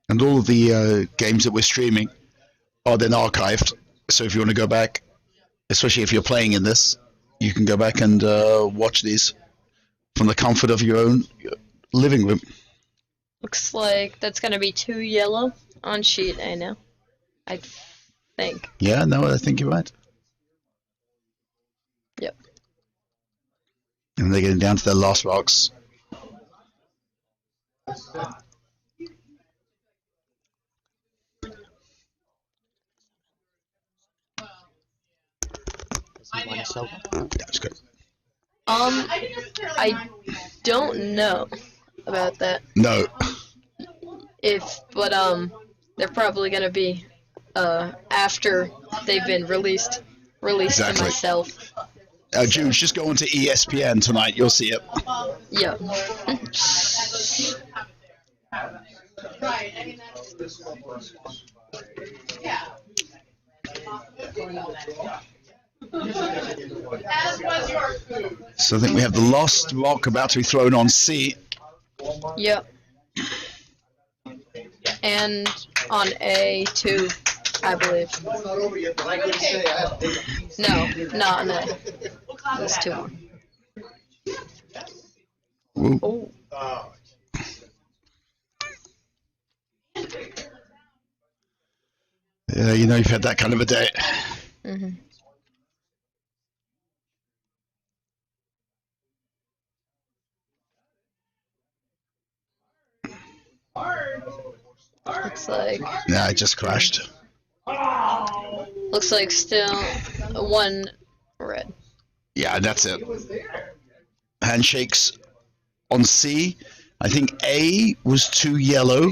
And all of the games that we're streaming are then archived. So if you want to go back, especially if you're playing in this, you can go back and watch these from the comfort of your own living room. Looks like that's going to be 2 yellow on sheet A now. I think. Yeah, no, I think you're right. Yep. And they're getting down to their last rocks. That's good. I don't know about that. No. But they're probably gonna be after they've been released Exactly. to myself. Jude, just go onto ESPN tonight. You'll see it. Yep. Right, I mean, yeah. As was your food. So I think we have the last rock about to be thrown on C. Yep. And on A2, I believe. It's not over yet, but I couldn't say I have to take a No, not on A. There's 2 more. Ooh. Oh. Yeah, you know you've had that kind of a day. Mhm. Looks like. Yeah, I just crashed. Looks like still 1 red. Yeah, that's it. Handshakes on C. I think A was 2 yellow.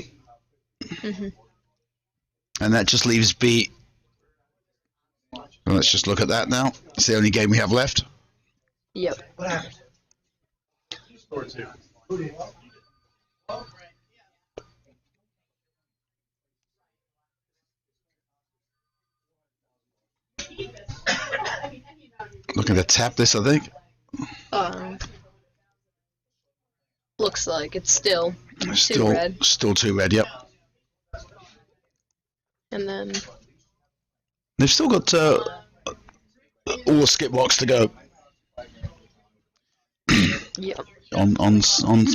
Mhm. And that just leaves B. Well, let's just look at that now. It's the only game we have left. Yep. Score 2. Looking to tap this, I think. Looks like it's still 2 red. Still 2 red, yep. And then They've still got all the skip rocks to go. yep. on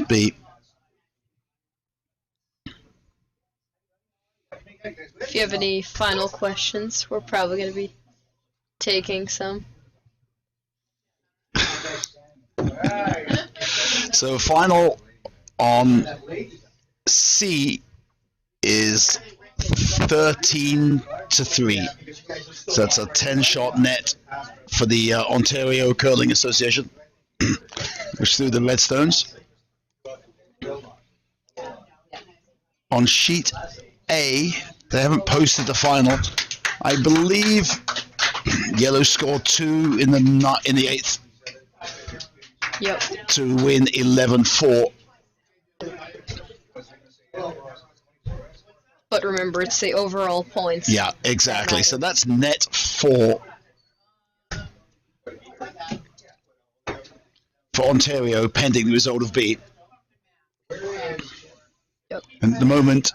B. If you have any final questions, we're probably going to be taking some. So final on C is 13-3. So that's a 10-shot net for the Ontario Curling Association, which threw the Redstones. On sheet A, they haven't posted the final. I believe Yellow scored 2 in the 8th. Yep. To win 11-4. But remember, it's the overall points. Yeah, exactly. So that's net 4 for Ontario, pending the result of B. Yep. And at the moment,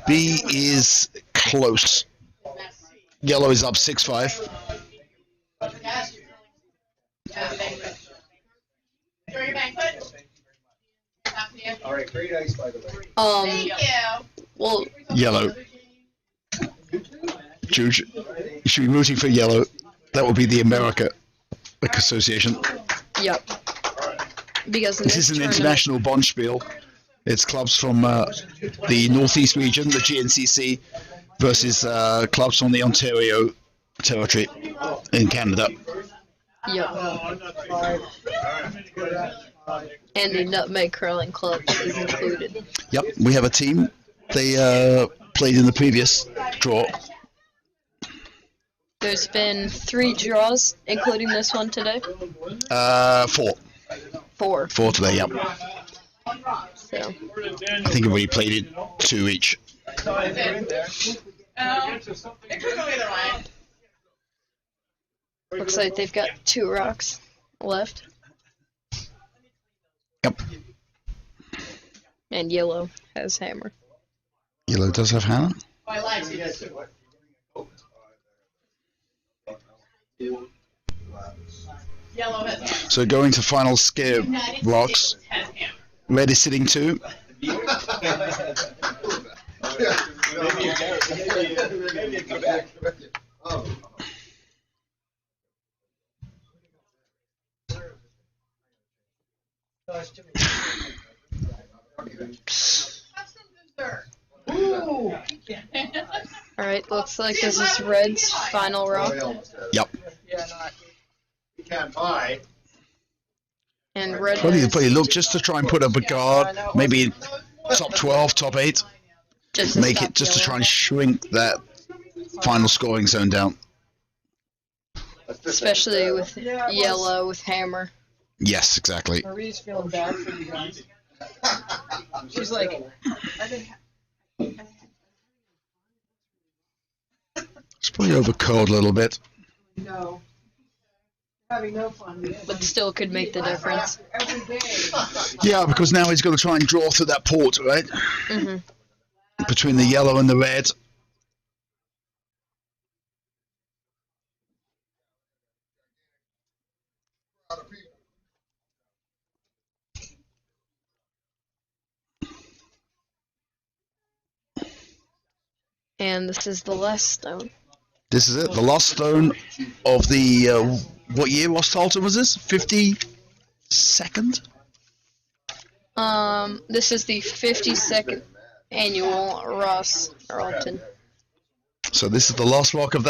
B is close. Yellow is up 6-5. All right, great ice, by the way. Thank you. Well, Yellow. You should be rooting for yellow. That would be the America Association. yep. Because in This is an international Bonspiel. It's clubs from the Northeast region, the GNCC, versus clubs on the Ontario territory in Canada. Yep. And the Nutmeg Curling Club is included. Yep, we have a team. They played in the previous draw. There's been 3 draws, including this one today. 4. 4. 4 today, yep. So. I think we played it 2 each. It could go either way. Looks like they've got 2 rocks left. Yep. And yellow has hammer. Yellow does have hammer. I like it. Yellow has hammer. So going to final scare rocks. Has hammer. Red is sitting 2. Ooh. Alright, looks like this is Red's final rock. Yep. You can't buy. And Red Probably look just to try and put up a guard, maybe top 12, top 8. just Make it just to try and shrink that final scoring zone down. especially with yellow with hammer. Yes, exactly. Marie's feeling bad for you guys. She's like, I didn't. It's probably overcurled a little bit. No. Having no fun. But still could make the difference. Every day. Yeah, because now he's going to try and draw through that port, right? Hmm. Between the yellow and the red. And this is the last stone. This is it, the last stone of the, what year Ross Tarlton was this? 52nd? This is the 52nd annual Ross Tarlton. So this is the last rock of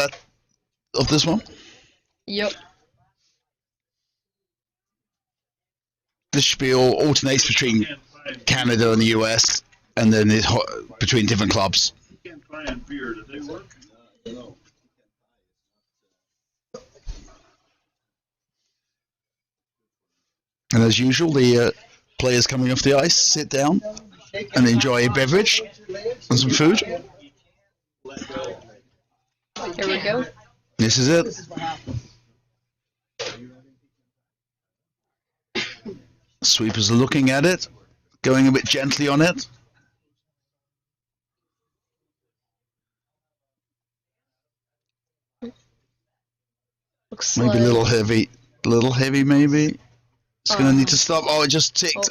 this one? Yep. This spiel alternates between Canada and the US, and then between different clubs. And as usual, the players coming off the ice sit down and enjoy a beverage and some food. Here we go. This is it. Sweepers are looking at it, going a bit gently on it. Looks Maybe like a little heavy maybe. It's going to need to stop. Oh, it just ticked.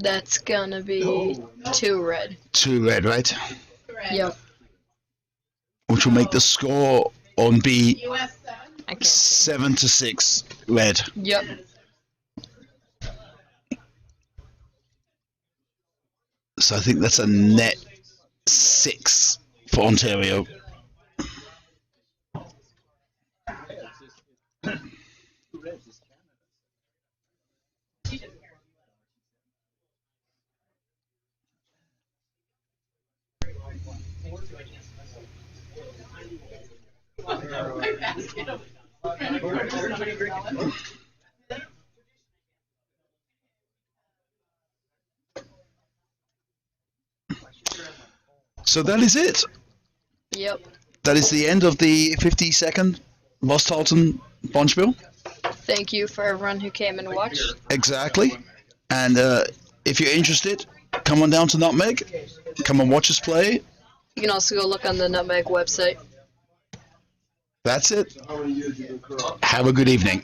that's gonna be 2 red. 2 red, right? Yep. Which will make the score on B US 7 to 6 red. Yep. So I think that's a net 6 for Ontario. So that is it. Yep. That is the end of the 52nd Ross Tarlton Bonspiel. Thank you for everyone who came and watched. Exactly. And if you're interested, come on down to Nutmeg. Come and watch us play. You can also go look on the Nutmeg website. That's it. Have a good evening.